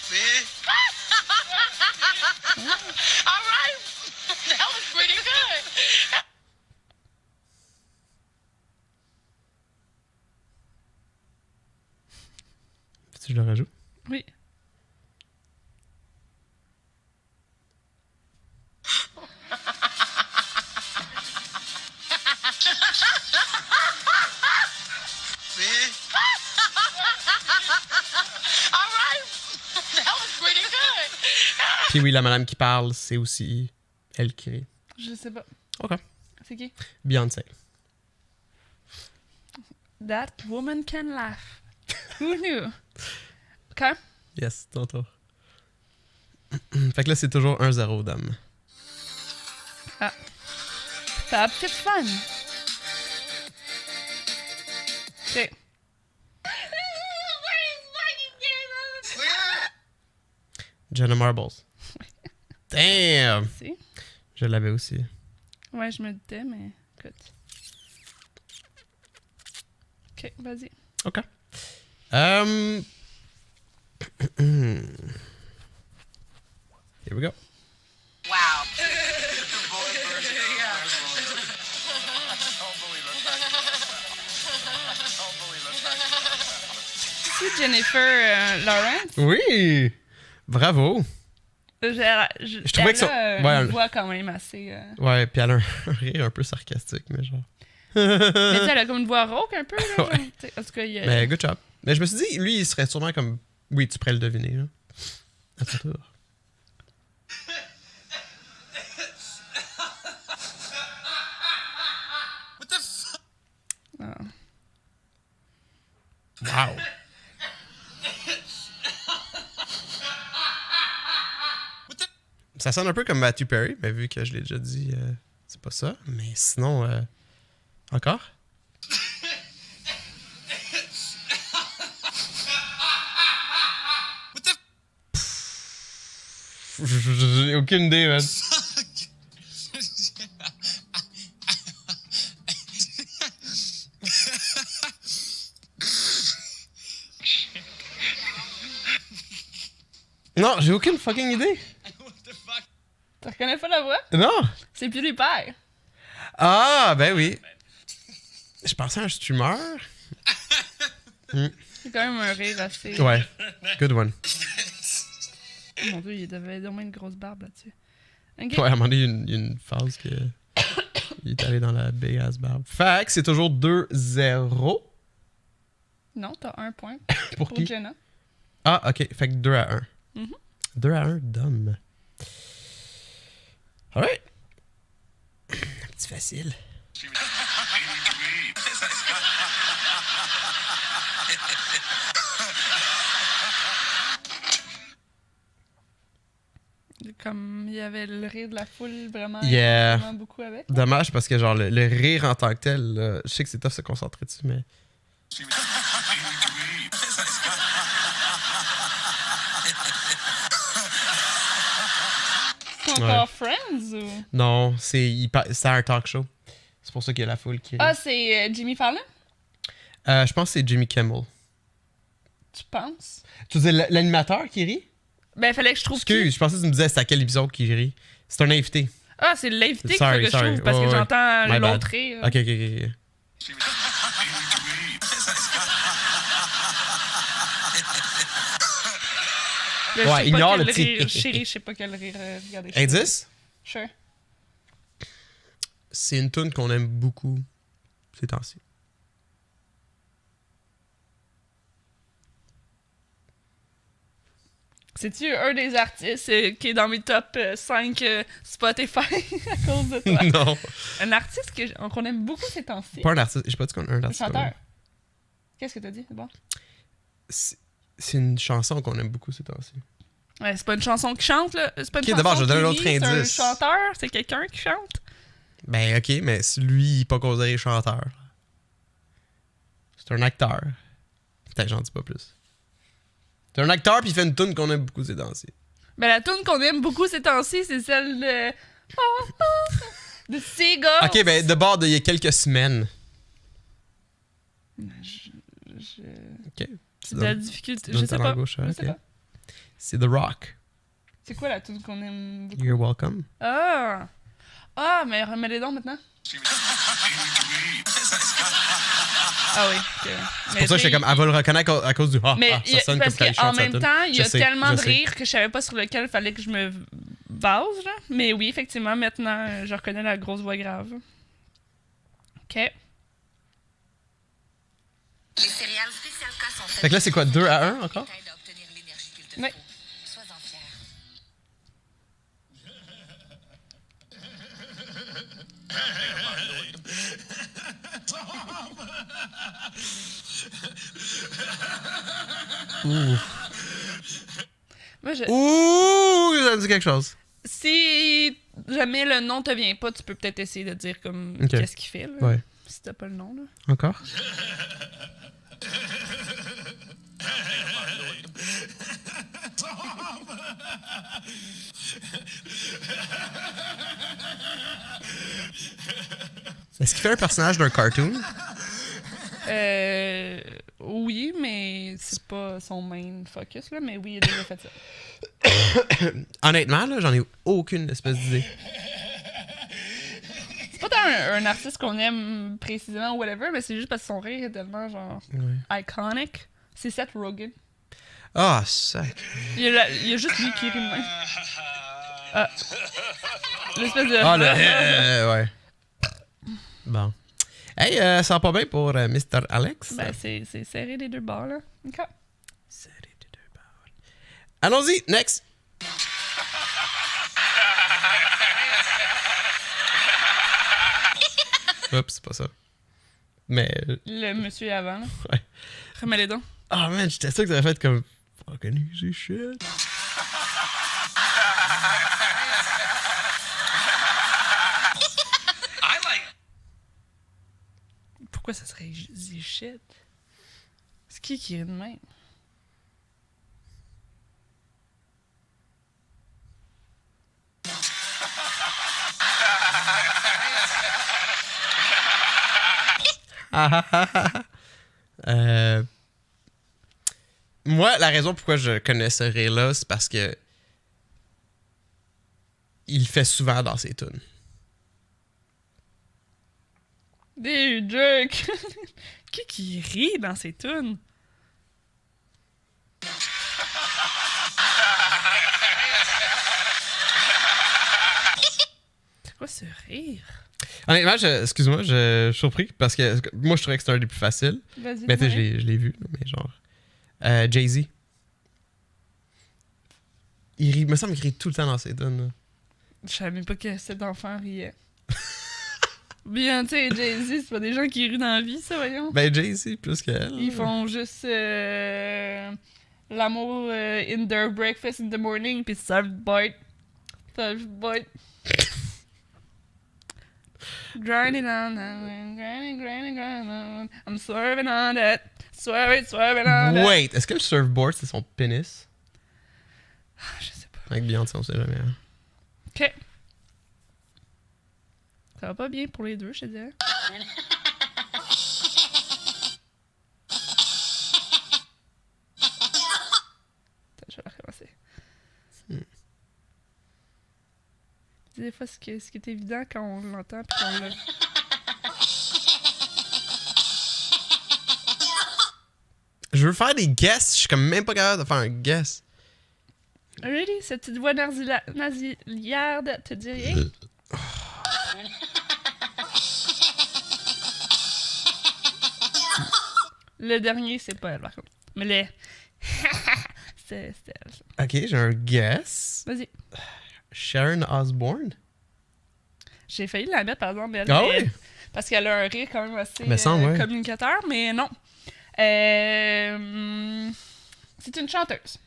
See? All right. That was pretty good. Faut-tu que je le rajoute? Oui. See? All right. That was pretty good. Puis oui, la madame qui parle, c'est aussi elle qui rit. Je sais pas. OK. C'est qui? Beyoncé. That woman can laugh. Who knew? OK. Yes, ton tour. Fait que là, c'est toujours 1-0, dame. Fab Fit Fun. OK. Jenna Marbles. Damn! Si. Je l'avais aussi. Ouais, je me doutais, mais écoute. OK, vas-y. OK. Here we go. Wow. C'est Jennifer Lawrence. Oui! Bravo! Je trouvais que ça- elle ouais, a elle- une voix quand même assez... Ouais, puis elle a un rire un peu sarcastique, mais genre. Mais tu sais, elle a comme une voix rauque un peu. Là, Ouais. genre, tu sais, en tout cas, il y a... Mais good job. Mais je me suis dit, lui, il serait sûrement comme. Oui, tu pourrais le deviner, là. À ton tour. What the fuck? Ah. Wow! What the? Ça sonne un peu comme Matthew Perry, mais vu que je l'ai déjà dit, c'est pas ça. Mais sinon, encore? What the J'ai aucune idée, man. fuck? Non, j'ai aucune fucking idée. What the fuck? Tu reconnais pas la voix? Non! C'est PewDiePie. Ah, ben oui. Je pensais à un streamer. C'est quand même un rire assez... Ouais. Good one. Mon Dieu, il devait avoir une grosse barbe là-dessus. OK. Ouais, à un moment donné, il y a une phase que. Il est allé dans la big ass barbe. Fait que c'est toujours 2-0. Non, t'as un point Pour pour qui? Jenna. Ah, ok. Fait que 2-1. Mhm. 2-1, dame. Alright. Un petit facile. Comme il y avait le rire de la foule vraiment, Yeah. vraiment beaucoup avec. Dommage parce que genre le rire en tant que tel, là, je sais que c'est tough de se concentrer dessus, mais. C'est encore Friends ou... Non, c'est un talk show. C'est pour ça qu'il y a la foule qui rit. Ah, c'est Jimmy Fallon? Je pense que c'est Jimmy Kimmel. Tu penses? Tu veux dire l'animateur qui rit? Ben, fallait que je trouve Excuse, qui. je pensais que tu me disais c'était à quel épisode qui rit. C'est un invité. Ah, c'est l'invité qu'il faut Sorry, que je sorry. trouve parce Ouais, que ouais. j'entends My bad. l'autre rire. Ok, ok, ok. Ben, Ouais, je sais ignore pas le quel petit. rire. Chérie, je sais pas quel rire. Regardez. Indice? Sure. c'est une tune qu'on aime beaucoup ces temps-ci. C'est-tu un des artistes qui est dans mes top 5 Spotify à cause de toi? Non. Un artiste qu'on aime beaucoup ces temps-ci. Pas un artiste. J'ai pas dit qu'on a un Un artiste. chanteur. Qu'est-ce que t'as dit? C'est bon. C'est une chanson qu'on aime beaucoup ces temps-ci. Ouais, c'est pas une chanson qui chante, là. C'est pas une Ok, chanson d'abord, je vais donner un qui autre rit, indice. C'est un chanteur? C'est quelqu'un qui chante? Ben, ok, mais lui, il est pas considéré chanteur. C'est un acteur. Peut-être j'en dis pas plus. C'est un acteur, puis il fait une tune qu'on aime beaucoup ces temps-ci. Ben, la tune qu'on aime beaucoup ces temps-ci, c'est celle de... de Seagull. Ok, ben, de bord d'il y a quelques semaines. Ok. C'est de la difficulté. donne Je sais ta pas. langue gauche, Je sais ok. pas. C'est The Rock. C'est quoi la tune qu'on aime beaucoup? You're welcome. Ah! Ah, mais remets-les donc maintenant. Ah oui. C'est pour ça que j'étais comme, elle va le reconnaître à cause du Mais ça sonne parce comme quand il qu'en chante sa même tune. temps, il y Je a sais, tellement je de sais. rire que je savais pas sur lequel il fallait que je me base. Là. Mais oui, effectivement, maintenant, je reconnais la grosse voix grave. OK. Les céréales spécial K sont Fait que là, c'est quoi, 2 à 1 encore? t'aident à obtenir l'énergie qu'il te Ouais. faut. Sois-en fier. Moi, Ouh, ça me dit quelque chose. si jamais le nom te vient pas, tu peux peut-être essayer de dire comme Ok. qu'est-ce qu'il fait. Là, Ouais. si t'as pas le nom. Là. Encore? Est-ce qu'il fait un personnage d'un cartoon? Oui, mais c'est pas son main focus. Là, mais oui, il a déjà fait ça. Honnêtement, là, j'en ai aucune espèce d'idée. C'est pas tant un artiste qu'on aime précisément ou whatever, mais c'est juste parce que son rire est tellement genre iconic. C'est Seth Rogen. Ah, sac. Il y a juste lui qui rit de même. Ah. L'espèce de... Ah, le... ouais. Bon. Hey, ça va pas bien pour Mr. Alex? Ben, c'est serré des deux bords, là. OK. Allons-y, next! Oups, c'est pas ça. Mais... Le monsieur avant, là. Ouais. Remets les dents. Ah, man, j'étais sûr que t'avais fait comme... Fucking easy shit. Pourquoi ça serait easy shit? C'est qui rit de même? Moi, la raison pourquoi je connais ce rire-là, c'est parce que il le fait souvent dans ses tunes. Des jerks! Qui rit dans ses tunes? C'est quoi ce rire? Honnêtement, excuse-moi, je suis surpris parce que moi, je trouvais que c'était un des plus faciles. Vas-y. Mais tu sais, dis-moi. je l'ai vu, mais genre... Jay-Z. Il me semble qu'il rit tout le temps dans ses tunes. là. Je savais même pas que cet enfant riait. Beyoncé et Jay-Z, c'est pas des gens qui rient dans la vie, ça, voyons. Ben, Jay-Z, plus qu'elle. Ils font juste l'amour in their breakfast in the morning, puis serve bite. Serve bite. Grinding on that, grinding on. I'm swerving on that. Swerving on that. Wait, est-ce que le surfboard, c'est son pénis? Je sais pas. Avec Beyoncé, on sait jamais. Hein. Ok. Ça va pas bien pour les deux, je te dirais. Attends, je vais la recommencer. Des fois, ce qui est évident quand on l'entend puis qu'on l'a. Je veux faire des guesses, je suis comme même pas capable de faire un guess. Really? Cette petite voix nasiliarde te dit rien? Le dernier, c'est pas elle, par contre. Mais le... c'était elle, ça. Ok, j'ai un guess. Vas-y. Sharon Osbourne? J'ai failli la mettre, par exemple, elle. Ah mais- oui? Parce qu'elle a un rire quand même assez Me semble, ouais. communicateur, mais non. C'est une chanteuse.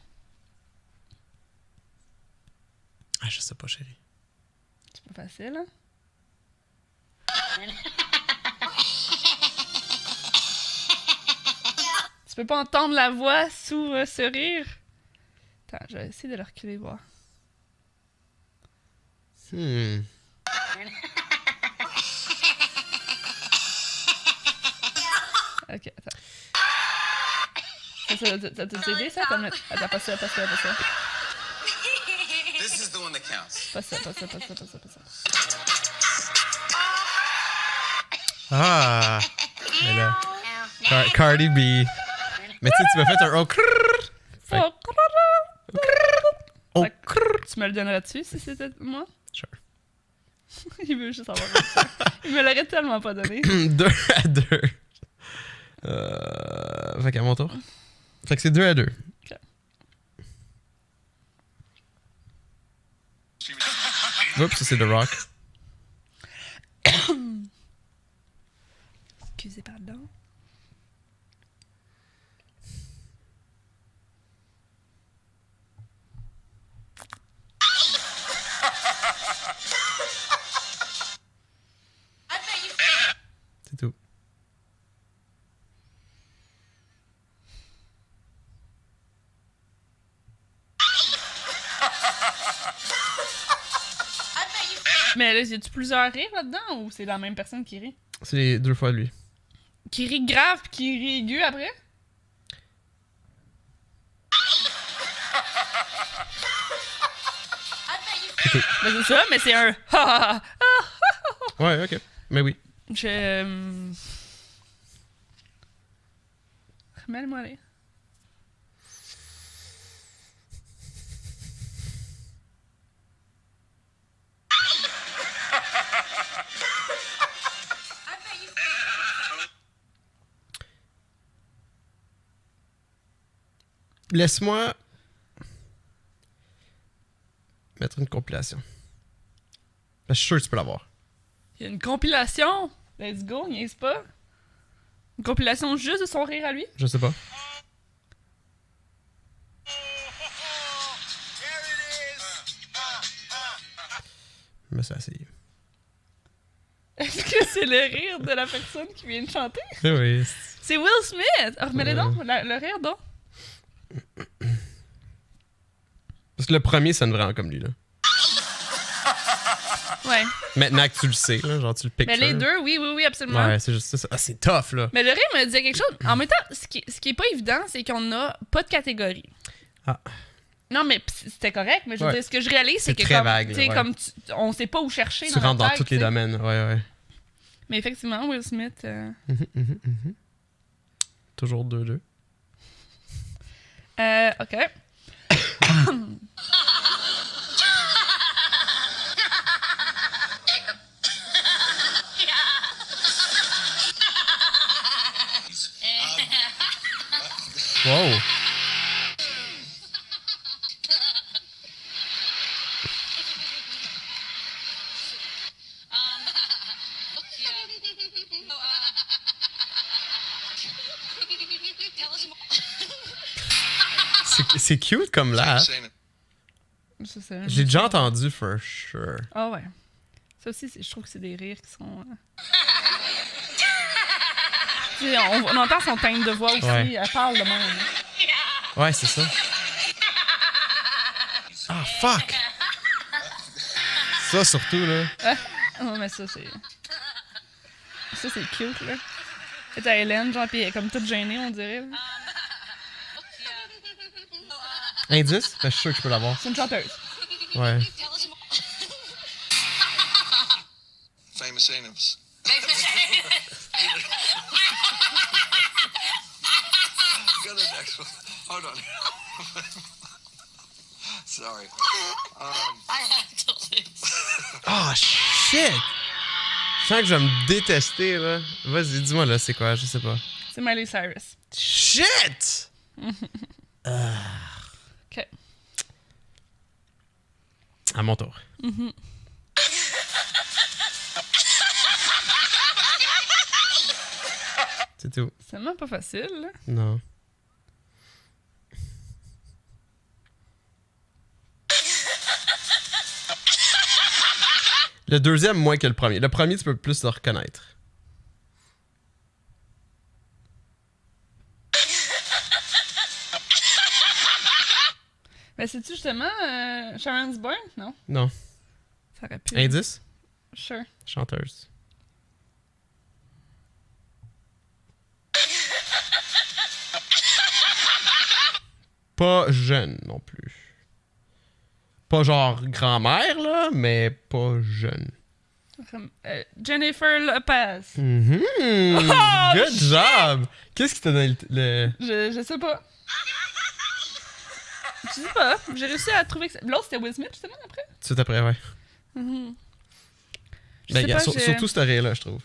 Ah, je sais pas, chérie. C'est pas facile, hein? Tu peux pas entendre la voix sous ce rire? Attends, je vais essayer de le reculer, voir. Ok, attends. Ça t'a aidé, ça? Attends, pas ça. This is the one that counts. Pas ça. Ah! Mais là, Cardi B. Mais tu sais, tu m'as fait un oh crrrr. Fait que- oh Fait que- crrrr. Tu me le donnerais-tu si c'était moi? Sure. Il veut juste avoir ça. Il me l'aurait tellement pas donné. 2-2. Fait qu'à mon tour. Fait que c'est 2-2. Ok. Oups, ça c'est The Rock. Excusez, pardon. C'est tout. Mais là, y a-tu plusieurs rires là-dedans ou c'est la même personne qui rit? C'est les 2 fois lui. Qui rit grave puis qui rit aigu après? Ben c'est ça, mais c'est un ha ha ha. Ouais, ok. Mais oui. Je. Remets-le-moi aller. Laisse-moi mettre une compilation. Ben, je suis sûr que tu peux l'avoir. Il y a une compilation. Let's go, niaise pas. Une compilation juste de son rire à lui. Je sais pas. Mais c'est assez. Est-ce que c'est le rire de la personne qui vient de chanter? Oui. C'est Will Smith! Ah, remets-le donc, le rire donc. Parce que le premier sonne vraiment comme lui, là. Ouais. Maintenant que tu le sais, là, genre tu le piques. Mais les deux, oui, absolument. Ouais, c'est juste ça. Ah, c'est tough, là. Mais le rire me disait quelque chose. En même temps, ce qui est pas évident, c'est qu'on n'a pas de catégorie. Ah. Non, mais c'était correct, mais je veux Ouais. dire, ce que je réalise, c'est C'est que très comme, vague, tu sais, ouais. comme on sait pas où chercher Tu dans rentres dans notre tête, tous les tu sais. domaines. Ouais. Mais effectivement, Will Smith... Toujours 2-2. OK. Wow. C'est cute comme là. Saying it. Ça, c'est- J'ai déjà entendu for sure. Ah ouais. Ça aussi, je trouve que c'est des rires qui sont... Tu sais, on entend son teinte de voix aussi. Ouais. Elle parle de même. Ouais, c'est ça. Ah, fuck! Ça, surtout, là. Non, mais ça, c'est... Ça, c'est cute, là. Et t'as Hélène, genre, pis elle est comme toute gênée, on dirait. là. Indice? Ben, je suis sûr que je peux l'avoir. C'est une chanteuse. Ouais. Famous anus. Go to the next one. Hold on. Sorry. I have to lose. Oh, shit! Je sens que je vais me détester, là. Vas-y, dis-moi, là, c'est quoi? Je sais pas. C'est Miley Cyrus. Shit! OK. À mon tour. C'est tout. C'est même pas facile, là. Non. Le deuxième, moins que le premier. Le premier, tu peux plus le reconnaître. Mais c'est-tu justement Sharon's Bourne? Non? Non. Ça aurait pu. Indice? Sure. Chanteuse. Pas jeune non plus. Pas genre grand-mère, là, mais pas jeune. Jennifer Lopez. Mhm. Oh, Good job! Qu'est-ce qui t'a donné le... Je sais pas. Je sais pas. J'ai réussi à trouver que... L'autre, c'était Will Smith, justement, après? Tout de suite après, ouais. Je Ben, sais y a pas, surtout ce rire-là, je trouve.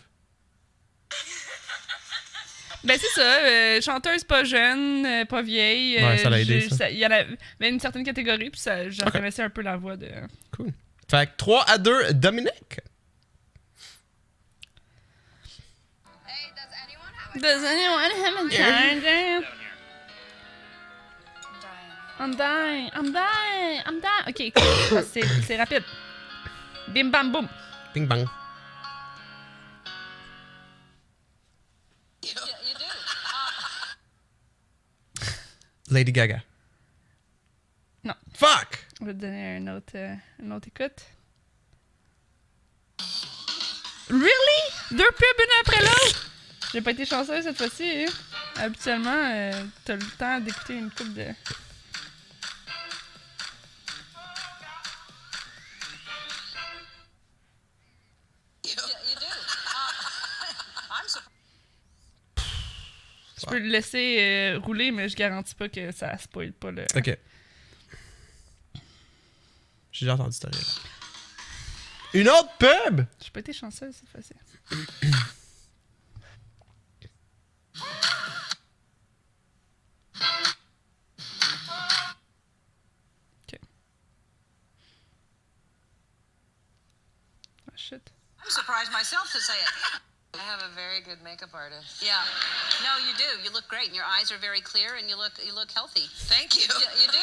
Ben, c'est ça. Chanteuse pas jeune, pas vieille. Ouais, ça l'a aidé, ça. Il y en avait une certaine catégorie, puis ça, j'en connaissais un peu la voix de... Cool. Fait que 3-2, Dominique. Hey, does anyone have Does anyone have a charger? I'm dying, I'm dying, I'm dying. OK, cool. C'est rapide. Bim bam boum. Bing bang. you do? Lady Gaga. Non. Fuck! On va te donner une autre écoute. Really? 2 pubs une après l'autre? J'ai pas été chanceuse cette fois-ci. Hein? Habituellement, t'as le temps d'écouter une coupe de... You do? I'm surprised. Je peux le laisser rouler, mais je garantis pas que ça spoil pas le... Ok. J'ai déjà entendu cette rire. Une autre pub! J'ai pas été chanceuse cette fois-ci. Ok. Ah, shit. I'm surprised myself to say it. I have a very good makeup artist. Yeah. No, you do. You look great, and your eyes are very clear, and you look healthy. Thank you. You do.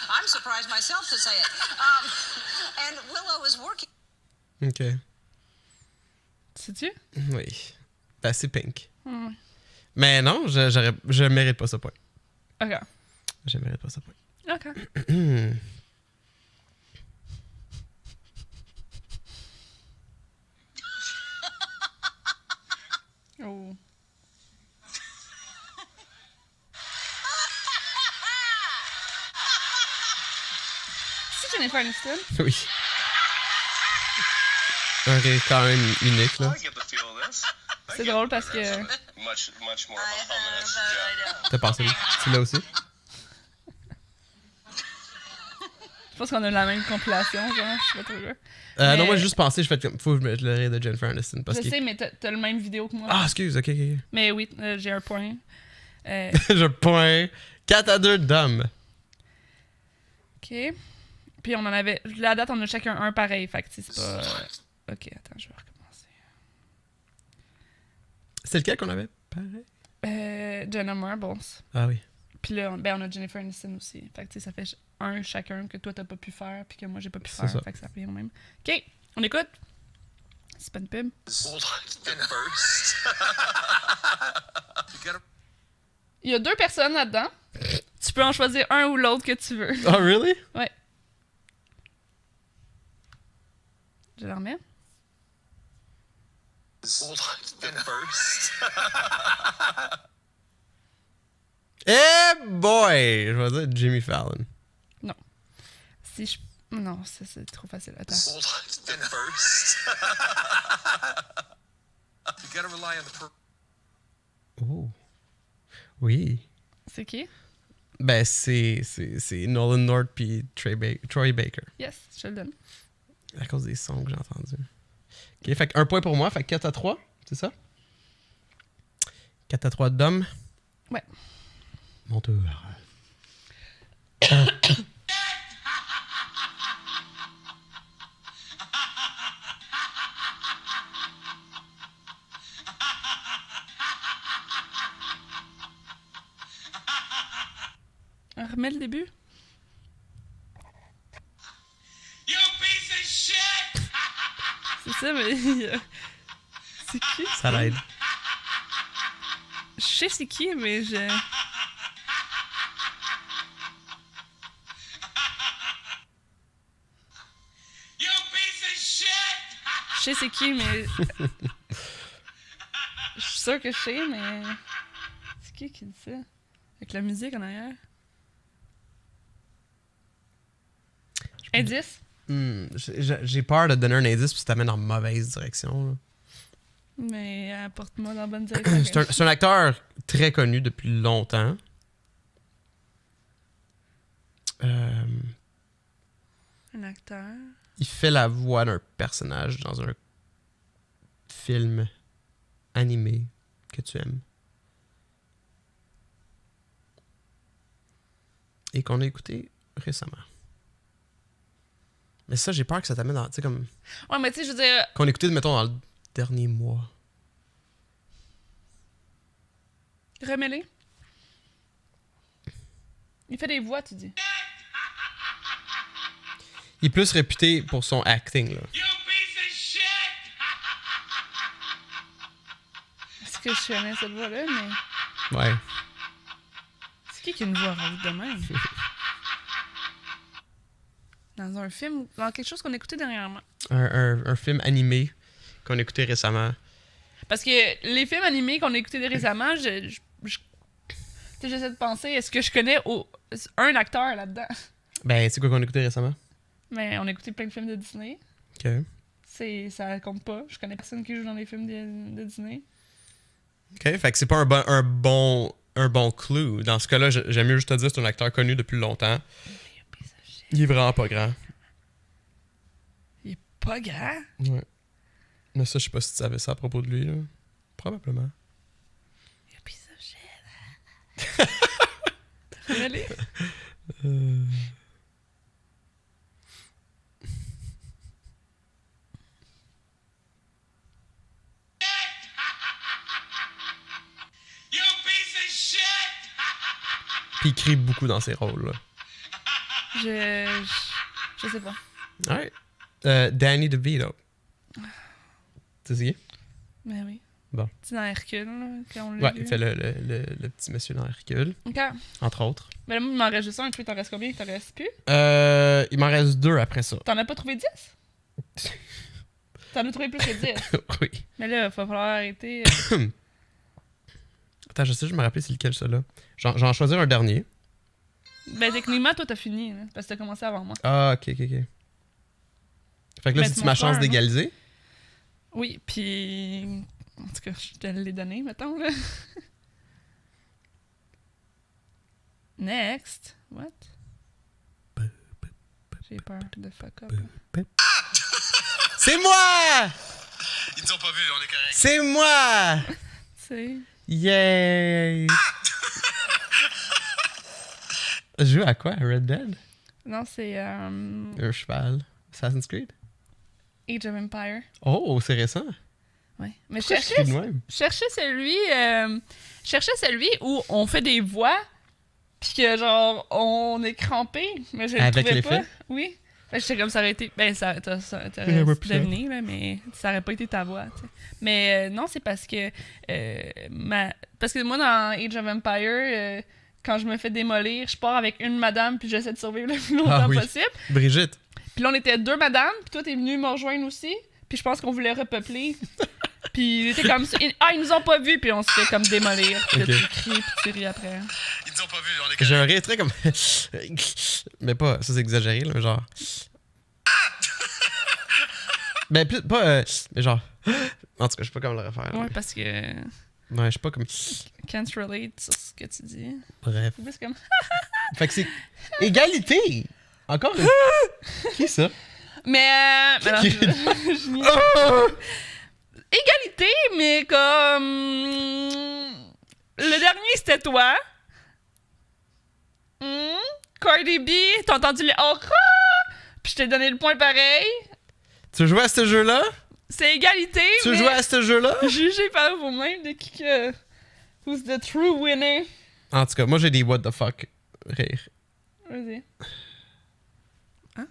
I'm surprised myself to say it. And Willow is working. Ok. Sais-tu? Oui. Ben, c'est pink. Ouais. Mais non, je mérite pas ce point. Ok. Je mérite pas ce point. Ok. Oh. C'est Jennifer Aniston? Oui. Un rire quand même unique, là. I get the feel of this. C'est drôle parce que... Much more I ominous. Yeah. T'as pensé, tu l'as aussi? Je pense qu'on a la même compilation, genre, je sais pas trop sûr. Non, Mais- moi j'ai juste pensé, je fais comme, faut que je mette le rire de Jennifer Aniston. Parce Je que... sais, mais t'as le même vidéo que moi. Ah, excuse, ok. Mais oui, j'ai un point. Je point. 4-2, Dom. OK. Puis on en avait... La date, on a chacun un pareil, fait que c'est pas... OK, attends, je vais recommencer. C'est lequel qu'on avait? Pareil. Jenna Marbles. Ah oui. Puis là, on a Jennifer Aniston aussi. Fait que tu sais, ça fait un chacun que toi, t'as pas pu faire, puis que moi, j'ai pas pu C'est faire. ça. Fait que ça revient au même. OK, on écoute. C'est pas une pub. Hold on. And first. You gotta. Il y a 2 personnes là-dedans. Tu peux en choisir un ou l'autre que tu veux. Oh, really? Ouais. Je le remets. Hold on. And first. Eh boy! Je vais dire Jimmy Fallon. Si je... Non, ça, c'est trop facile. Attends. Hold on. And first. You gotta rely on the. Oh. Oui. C'est qui? Ben, c'est Nolan North puis Troy Baker. Yes, je te le donne. À cause des sons que j'ai entendus. Ok, fait que 1 point pour moi, fait que 4-3, c'est ça? 4-3 d'homme. Ouais. Mon tour. Remets le début. You piece of shit! C'est ça, mais... c'est qui? Ça l'aide. Je sais c'est qui, mais je... You piece of shit! Je sais c'est qui, mais... Je suis sûre que je sais, mais... C'est qui dit ça? Avec la musique en arrière. Indice? J'ai peur de te donner un indice puis ça t'amène en mauvaise direction. Là. Mais apporte-moi dans la bonne direction. C'est un acteur très connu depuis longtemps. Un acteur. Il fait la voix d'un personnage dans un film animé que tu aimes. Et qu'on a écouté récemment. Mais ça, j'ai peur que ça t'amène dans... Tu sais, comme... Ouais, mais tu sais, je veux dire... Qu'on a écouté, mettons, dans le dernier mois. Remets-les. Il fait des voix, tu dis. Il est plus réputé pour son acting, là. You piece of shit! Est-ce que je connais cette voix-là, mais... Ouais. C'est qui a une voix rauque de même? Dans un film, dans quelque chose qu'on a écouté dernièrement. Un film animé qu'on a écouté récemment. Parce que les films animés qu'on a écoutés récemment, tu sais, j'essaie de penser, est-ce que je connais un acteur là-dedans? Ben, c'est quoi qu'on a écouté récemment? Mais on a écouté plein de films de Disney. OK. Ça compte pas. Je connais personne qui joue dans les films de Disney. OK, fait que c'est pas un bon clue. Dans ce cas-là, j'aime mieux juste te dire c'est un acteur connu depuis longtemps. Il est vraiment pas grand. Il est pas grand. Ouais. Mais ça, je sais pas si tu savais ça à propos de lui, là. Probablement. Il a piece of shit. Remets-les. You piece of shit! Puis il crie beaucoup dans ses rôles, là. Je sais pas. Alright. Danny DeVito. Tu sais qui? Mais oui. Bon. C'est dans Hercule, là, quand on l'a Ouais, vu. il fait le petit monsieur dans Hercule, OK. entre autres. Mais là, moi, il m'en reste juste un. Puis t'en restes combien? T'en restes plus? Il m'en reste 2 après ça. T'en as pas trouvé 10? T'en as trouvé plus que 10. Oui. Mais là, il va falloir arrêter. Attends, je me rappelle c'est lequel, ça, là. J'en choisir un dernier. Ben, techniquement, toi, t'as fini, là, parce que t'as commencé avant moi. Ah, ok. Fait que là, Ben, c'est c'est ma mon chance frère, d'égaliser. Oui, puis... En tout cas, je te l'ai donné, mettons, là. Next. What? J'ai peur de fuck up. C'est moi! Ils nous ont pas vus, on est correct. C'est moi! C'est... Yay! Je joue à quoi? À Red Dead? Non, c'est... Un cheval. Assassin's Creed? Age of Empire. Oh, c'est récent. Ouais. Mais Pourquoi je crie de même? cherchais celui où on fait des voix, puis que genre on est crampé, mais je le Avec trouvais l'effet? pas. Oui. Fait que j'étais comme ça aurait été. Ben t'aurais Ouais, pu deviner là, mais ça aurait pas été ta voix. T'sais. Mais non, c'est parce que parce que moi dans Age of Empire, quand je me fais démolir, je pars avec une madame puis j'essaie de survivre le plus longtemps oui. possible. Brigitte. Puis là on était 2 madames, puis toi t'es venu me rejoindre aussi. Puis je pense qu'on voulait repeupler. Puis c'était comme ça. Ils nous ont pas vus, puis on se fait comme démolir. Puis là, Ok. tu cries, puis tu ris après. Ils nous ont pas vus, on est correct. J'ai un rire très comme. Mais pas. Ça, c'est exagéré, là, genre. Ben, plus, pas. Mais genre. En tout cas, je sais pas comment le refaire. Ouais, parce que Ouais, je sais pas comme. can't relate sur ce que tu dis. Bref. C'est plus comme. Fait que c'est. Égalité! Encore une. Qui ça? Mais non, je niaise. Oh! Égalité, mais comme... Le dernier, c'était toi. Cardi B, t'as entendu les oh, puis je t'ai donné le point pareil. Tu veux jouer à ce jeu-là? C'est égalité, Tu veux mais jouer à ce jeu-là? jugez par vous-même de qui que... Who's the true winner? En tout cas, moi j'ai des what the fuck rire. Vas-y. Hein?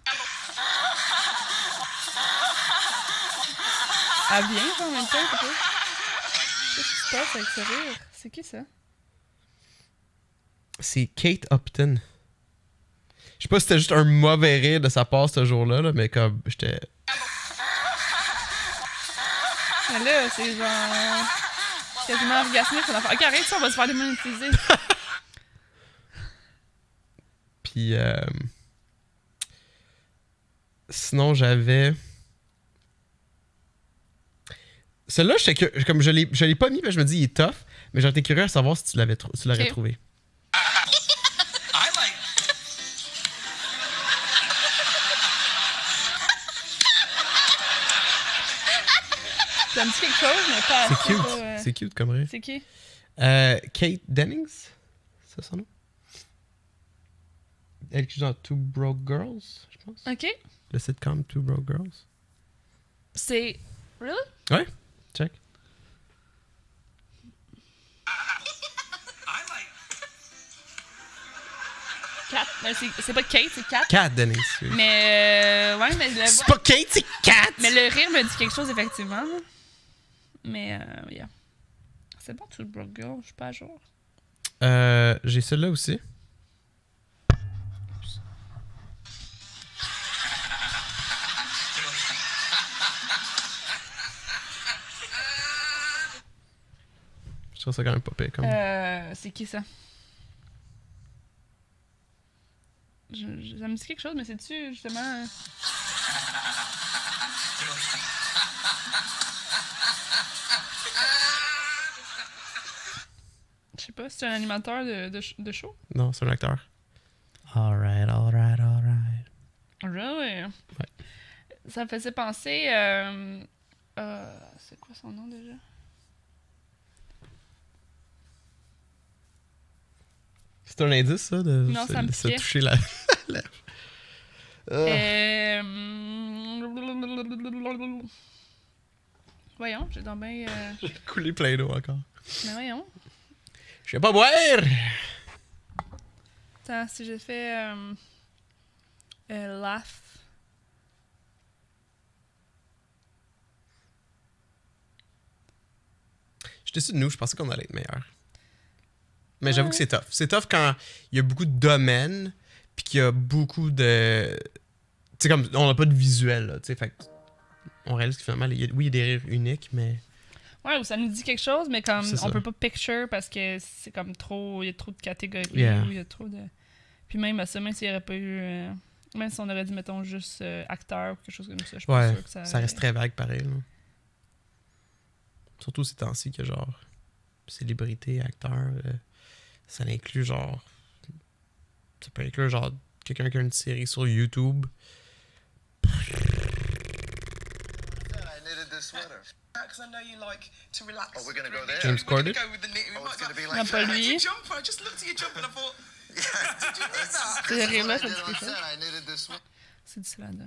Elle vient en même temps, peut-être? Qu'est-ce qui se passe avec ce rire? C'est qui ça? C'est Kate Upton. Je sais pas si c'était juste un mauvais rire de sa part ce jour-là, là, mais comme j'étais. Mais là, c'est genre... Quasiment orgasmique, son affaire. Ok, arrête ça, on va se faire démonétiser. Puis sinon j'avais. Celle-là, comme je l'ai pas mis, parce que je me dis il est tough, mais j'aurais été curieux à savoir si tu l'aurais Ok. trouvé. I like. Ça me dit quelque chose, mais pas C'est assez, cute. pas, C'est cute comme rire. C'est qui? Kate Dennings, c'est ça son nom? Elle qui joue dans Two Broke Girls, je pense. Ok. Le sitcom Two Broke Girls. C'est... Really? Ouais, check. I like. Kat. Mais c'est pas Kate, c'est Kat. Kat Dennings. Oui. Mais... ouais, mais le... C'est pas Kate, c'est Kat! Mais le rire me dit quelque chose, effectivement. là. Mais, yeah. C'est bon, Two Broke Girl, je suis pas à jour. J'ai celle-là aussi. Je trouve ça quand même pas pire comme. C'est qui ça? Ça me dit quelque chose, mais c'est-tu justement... Je sais pas, c'est un animateur de show? Non, c'est un acteur. Alright, alright, alright. Really? Ouais. Ça me faisait penser... c'est quoi son nom déjà? C'est un indice, ça, de Non, ça me se piquait. toucher la lèvre. Voyons, j'ai donc bien... J'ai coulé plein d'eau encore. Mais voyons. Je vais pas boire! Attends, si j'ai fait... laugh... J'étais sûr de nous, je pensais qu'on allait être meilleur. Mais j'avoue Ouais. que c'est tough. C'est tough quand il y a beaucoup de domaines, puis qu'il y a beaucoup de. Tu sais, comme on n'a pas de visuel, là, tu sais, fait que on réalise que finalement, oui, il y a des rires uniques, mais. Ouais, ou ça nous dit quelque chose, mais comme C'est on ça. peut pas picture parce que c'est comme trop... Il y a trop de catégories, Yeah. ou il y a trop de... Puis même à ça, même s'il y aurait pas eu... même si on aurait dit, mettons, juste acteur ou quelque chose comme ça, je suis pas Ouais, sûre que ça... ça reste très vague pareil, là. Surtout ces temps-ci que genre. Célébrité, acteur, ça inclut genre. Ça peut inclure genre quelqu'un qui a une série sur YouTube. I knitted this sweater. Because I know you like to relax. Oh, we're gonna go there? James We're gonna Corden? go with the knit. We Oh, might it's gonna go- be Non, like pas that. lui. Your jumper. I just looked at your jumper and I thought, did you knit that? Ce rire-là, I ça did dit on quelque chose. set. I knitted this sweater. C'est du là.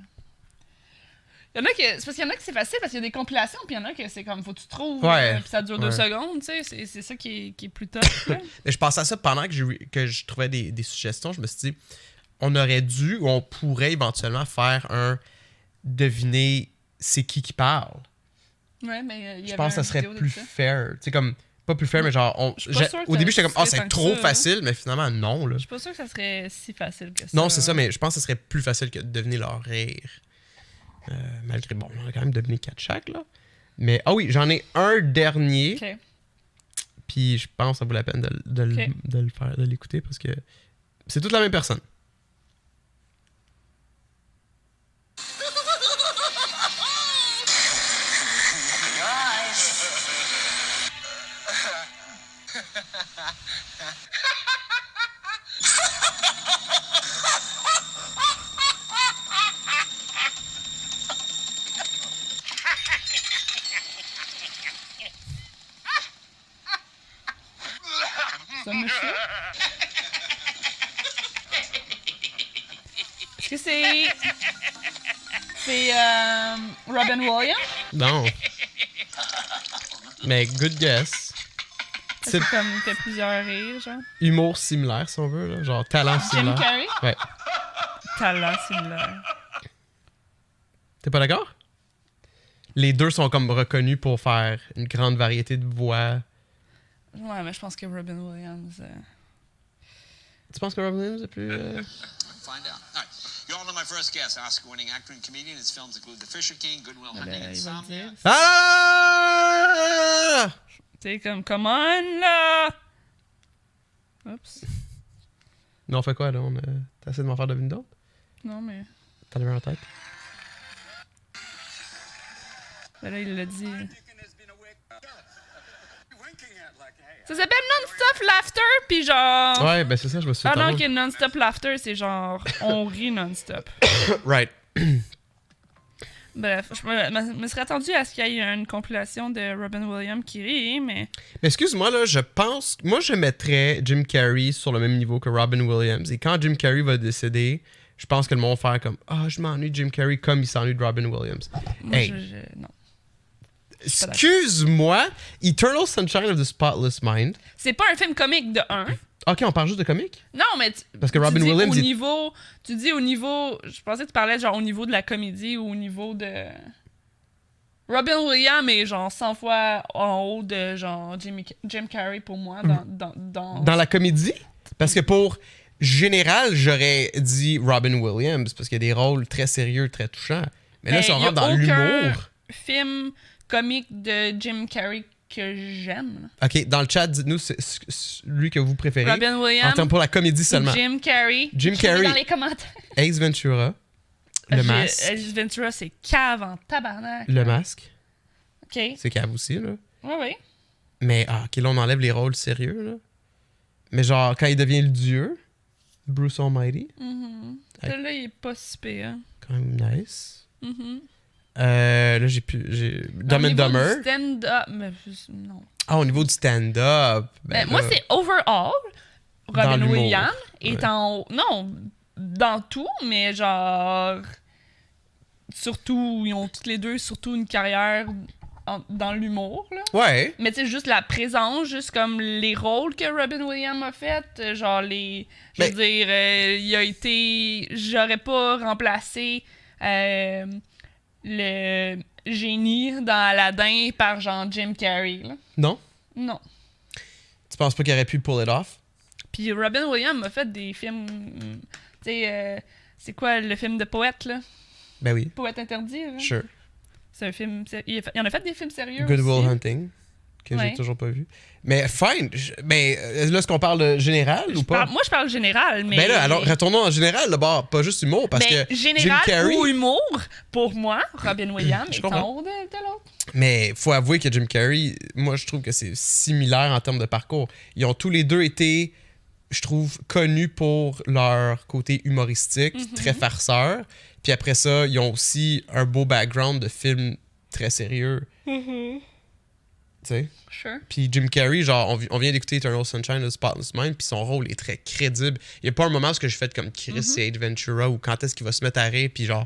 Il y en a qui... C'est parce qu'il y en a qui c'est facile parce qu'il y a des compilations, puis il y en a que c'est comme, faut que tu trouves, Ouais. puis ça dure 2 Ouais. secondes, tu sais. C'est ça qui est plus top. là. Mais je pensais à ça pendant que je trouvais des suggestions. Je me suis dit, on aurait dû ou on pourrait éventuellement faire un deviner c'est qui parle. Ouais, mais il y Je avait pense que ça une serait vidéo de plus ça. fair. Tu sais, comme, pas plus fair, mais genre, Je suis pas sûre que au début, j'étais comme, ça ah, serait c'est tant trop que ça, facile, mais finalement, non. Là. Je suis pas sûre que ça serait si facile que ça. Non, c'est ça, mais je pense que ce serait plus facile que de deviner leur rire. Malgré, bon, on a quand même deviné 4 chaque, là. Mais, ah oui, j'en ai un dernier. Ok. Puis je pense que ça vaut la peine Ok. de le faire, de l'écouter parce que c'est toute la même personne. ce monsieur. Est-ce que c'est... C'est Robin Williams? Non. Mais good guess. C'est comme il fait plusieurs rires, genre. Humour similaire, si on veut, là. Genre talent Jim similaire. Carrey? Ouais. Talent similaire. T'es pas d'accord? Les deux sont comme reconnus pour faire une grande variété de voix. Ouais, mais je pense que Robin Williams... Tu penses que Robin Williams est plus... Find out. All right. You all know my first guest, Oscar-winning actor and comedian. His films include The Fisher King, Good Will Hunting, il va le Insomnia. dire. Ah! C'est comme, come on, là! Oups. Mais on fait quoi, là? T'as essayé de m'en faire deviner d'autres? Non, mais... T'en avais en tête? Ben là, il l'a dit. Ça s'appelle Non-Stop Laughter, puis genre... Ouais, ben c'est ça, je me suis Ah non, tardé. ok, Non-Stop Laughter, c'est genre... On rit non-stop. Right. Bref, je me serais attendu à ce qu'il y ait une compilation de Robin Williams qui rit, mais... Mais excuse-moi, là, je pense... Moi, je mettrais Jim Carrey sur le même niveau que Robin Williams. Et quand Jim Carrey va décéder, je pense que le monde va faire comme « Ah, je m'ennuie de Jim Carrey comme il s'ennuie de Robin Williams. » Moi, Hey, non. excuse-moi, Eternal Sunshine of the Spotless Mind. C'est pas un film comique de 1. Ok, on parle juste de comique? Non, mais Parce que Robin tu dis Williams, au il- niveau... Tu dis au niveau... Je pensais que tu parlais genre au niveau de la comédie ou au niveau de... Robin Williams est genre 100 fois en haut de genre Jim Carrey pour moi Dans la comédie? Parce que pour général, j'aurais dit Robin Williams, parce qu'il y a des rôles très sérieux, très touchants. Mais là, Ben, si on y a rentre dans aucun l'humour... film comique de Jim Carrey que j'aime. Ok, dans le chat, dites-nous celui que vous préférez. Robin En Williams termes pour la comédie ou seulement. Jim Carrey. Jim Écrivez Carrey. dans les commentaires. Ace Ventura, Le Masque. Ace Ventura, c'est cave en tabarnak. Le Masque, OK. c'est cave aussi, là. Oui. Mais, ok, là, on enlève les rôles sérieux, là. Mais genre, quand il devient le dieu, Bruce Almighty, Hey. Celui-là, il est pas si pire. quand même nice. Mhm. Là, j'ai Dumb Au and niveau Dumber. du stand-up, mais non. Ah, au niveau du stand-up. Ben, Moi, là, c'est overall. Dans Robin l'humour. Williams est Ouais. en haut. Non, dans tout, mais genre. Surtout, ils ont toutes les deux surtout une carrière dans l'humour, là. Ouais. Mais tu sais, juste la présence, juste comme les rôles que Robin Williams a fait, genre les... Je veux dire, il a été... J'aurais pas remplacé le génie dans Aladdin par genre Jim Carrey, là. Non? Non. Tu penses pas qu'il aurait pu pull it off? Puis Robin Williams a fait des films... Tu sais, c'est quoi le film de poète, là? Ben oui. Poète interdit, là? Sure. C'est un film... Il en a fait des films sérieux Good aussi. Will Hunting, que Ouais. j'ai toujours pas vu. Mais fine. Mais là, est-ce qu'on parle de général ou pas? Moi, je parle général, mais... Ben là, alors retournons en général d'abord, pas juste humour, parce Ben, que général Jim Carrey... ou humour, pour moi, Robin Williams Je est comprends. en haut de l'autre. Mais faut avouer que Jim Carrey, moi je trouve que c'est similaire en termes de parcours. Ils ont tous les deux été, je trouve, connus pour leur côté humoristique, très farceur. Puis après ça, ils ont aussi un beau background de films très sérieux. Tu sais? Sure. Puis Jim Carrey, genre, on vient d'écouter Eternal Sunshine of the Spotless Mind, puis son rôle est très crédible. Il n'y a pas un moment où je fais comme Chris et Ace Ventura, ou quand est-ce qu'il va se mettre à rire, puis genre,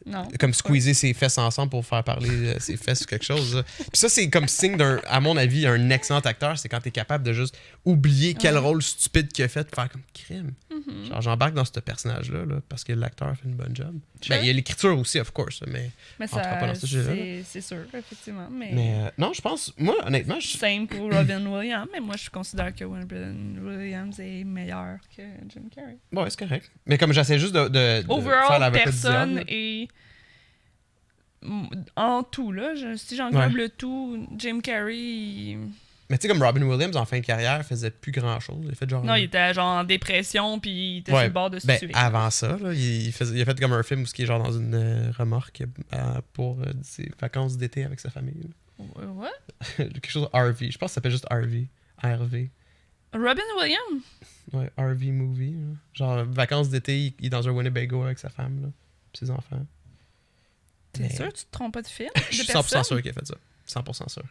Non. comme squeezer ses fesses ensemble pour faire parler ses fesses ou quelque chose. Là. Puis ça, c'est comme signe d'un, à mon avis, un excellent acteur, c'est quand t'es capable de juste oublier quel rôle stupide qu'il a fait, de faire comme crime. Genre, j'embarque dans ce personnage-là, là, parce que l'acteur fait une bonne job. Sure. Ben, il y a l'écriture aussi, of course, mais Mais on rentrera pas dans ce sujet-là. c'est sûr, effectivement. Mais, non, je pense, moi, honnêtement, same pour Robin Williams, mais moi, je considère que Robin Williams est meilleur que Jim Carrey. ouais, c'est correct. Mais comme j'essaie juste de faire Overall, l'avocat du personne diable, est... En tout, là, si j'englobe Ouais. le tout, Jim Carrey... mais tu sais, comme Robin Williams, en fin de carrière, faisait plus grand-chose. Il a fait genre... Non, il était genre en dépression, puis il était Ouais, sur le bord de se ben, tuer. avant ça, là, il a fait comme un film où il est genre dans une remorque pour ses vacances d'été avec sa famille. What? Quelque chose RV. Je pense que ça s'appelle juste RV. RV. Robin Williams? Ouais, RV movie. Là. Genre, vacances d'été, il est dans un Winnebago avec sa femme, là, pis ses enfants. T'es Mais sûr que tu te trompes pas de film? Je suis De 100% personne? sûr qu'il a fait ça. 100% sûr.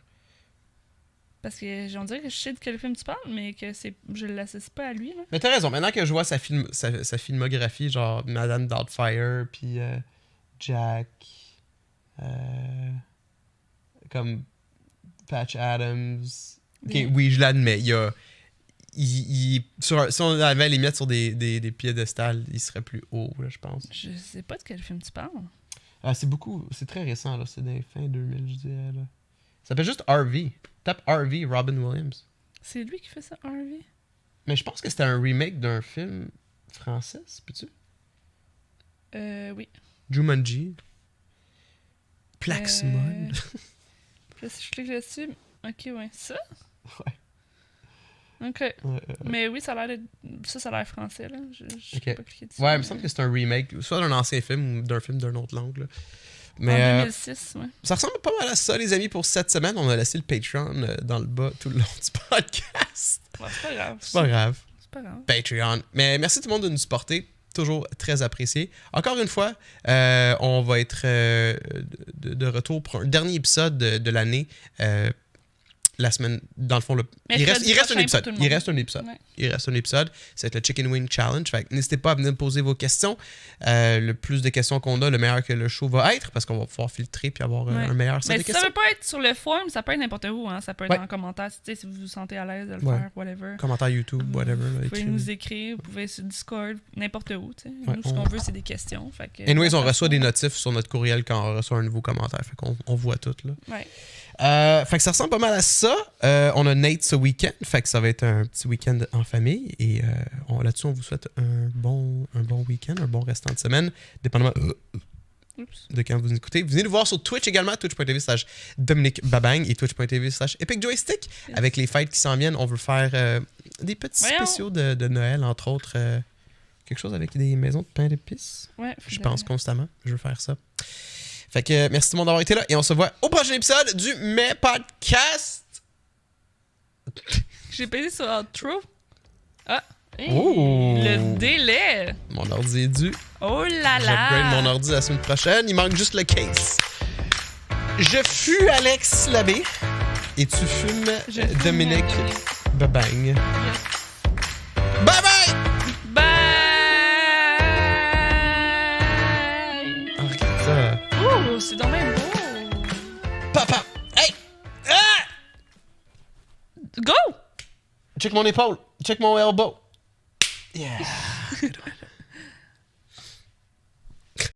Parce que on dirait que je sais de quel film tu parles, mais que je l'associe pas à lui. Là. Mais t'as raison, maintenant que je vois sa filmographie, genre Madame Doubtfire, puis Jack, comme Patch Adams. Ok, Oui. oui, je l'admets. Si on avait à les mettre sur des piédestals, il serait plus haut, là, je pense. Je sais pas de quel film tu parles. Ah, c'est très récent, là. C'est des fins 2000, je dirais, là. Ça s'appelle juste RV. Tape RV, Robin Williams. C'est lui qui fait ça, Harvey? Mais je pense que c'était un remake d'un film français, peux-tu? Oui. Jumanji. Plaxmon. Là, si je clique là-dessus... Ok, ouais. Ça? Ouais. Ok. Mais oui, ça a l'air français, là. Je Ok. peux pas cliquer dessus. Ouais, il me semble que c'est un remake, soit d'un ancien film ou d'un film d'une autre langue. Là. Mais En 2006, ouais. ça ressemble pas mal à ça, les amis, pour cette semaine. On a laissé le Patreon dans le bas tout le long du podcast. Ouais, c'est pas grave. C'est pas grave. C'est pas grave. Patreon. Mais merci tout le monde de nous supporter. Toujours très apprécié. Encore une fois, on va être de retour pour un dernier épisode de l'année. La semaine, dans le fond, il reste un prochain épisode. pour tout le Il monde. reste un épisode. Ouais. Il reste un épisode. C'est le Chicken Wing Challenge. Fait que n'hésitez pas à venir me poser vos questions. Le plus de questions qu'on a, le meilleur que le show va être, parce qu'on va pouvoir filtrer puis avoir Ouais. un meilleur set Mais de si ça questions. veut pas être sur le forum, ça peut être n'importe où. Hein. Ça peut être Ouais. en commentaire. Tu sais, si vous vous sentez à l'aise de le Ouais. faire, whatever. Commentaire YouTube, whatever. là, Vous pouvez écrivez. nous écrire, vous pouvez sur Discord, n'importe où. Tu sais. Ouais, Nous, ce qu'on veut, c'est des questions. Fait que, Anyways, on reçoit des notifs sur notre courriel quand on reçoit un nouveau commentaire. Fait qu'on voit tout. Là. Ouais. Fait que ça ressemble pas mal à ça. On a Nate ce week-end. Fait que ça va être un petit week-end en famille. Et là-dessus, on vous souhaite un bon week-end, un bon restant de semaine, dépendamment Oups. de quand vous nous écoutez. Venez nous voir sur Twitch également, twitch.tv/Dominique Babang et twitch.tv/EpicJoystick. Yes. Avec les fêtes qui s'en viennent, on veut faire des petits Voyons. spéciaux de Noël, entre autres. Quelque chose avec des maisons de pain d'épices. Ouais, Je pense constamment. Je veux faire ça. Fait que merci tout le monde d'avoir été là et on se voit au prochain épisode du Mes Podcast. J'ai payé sur Outro. Ah! Hey, Oh! Le délai! Mon ordi est dû. Oh là J'upgrade là! mon ordi la semaine prochaine. Il manque juste le case. Je fus Alex Labbé et tu fumes Je fume Dominique Dominique. Babang. Yes. Bye bye! Bye! Oh, regarde ça. Ouh, c'est donc même beau! Papa! Hey! Ah! Go! Check mon épaule. Check mon elbow. Yeah. Good one.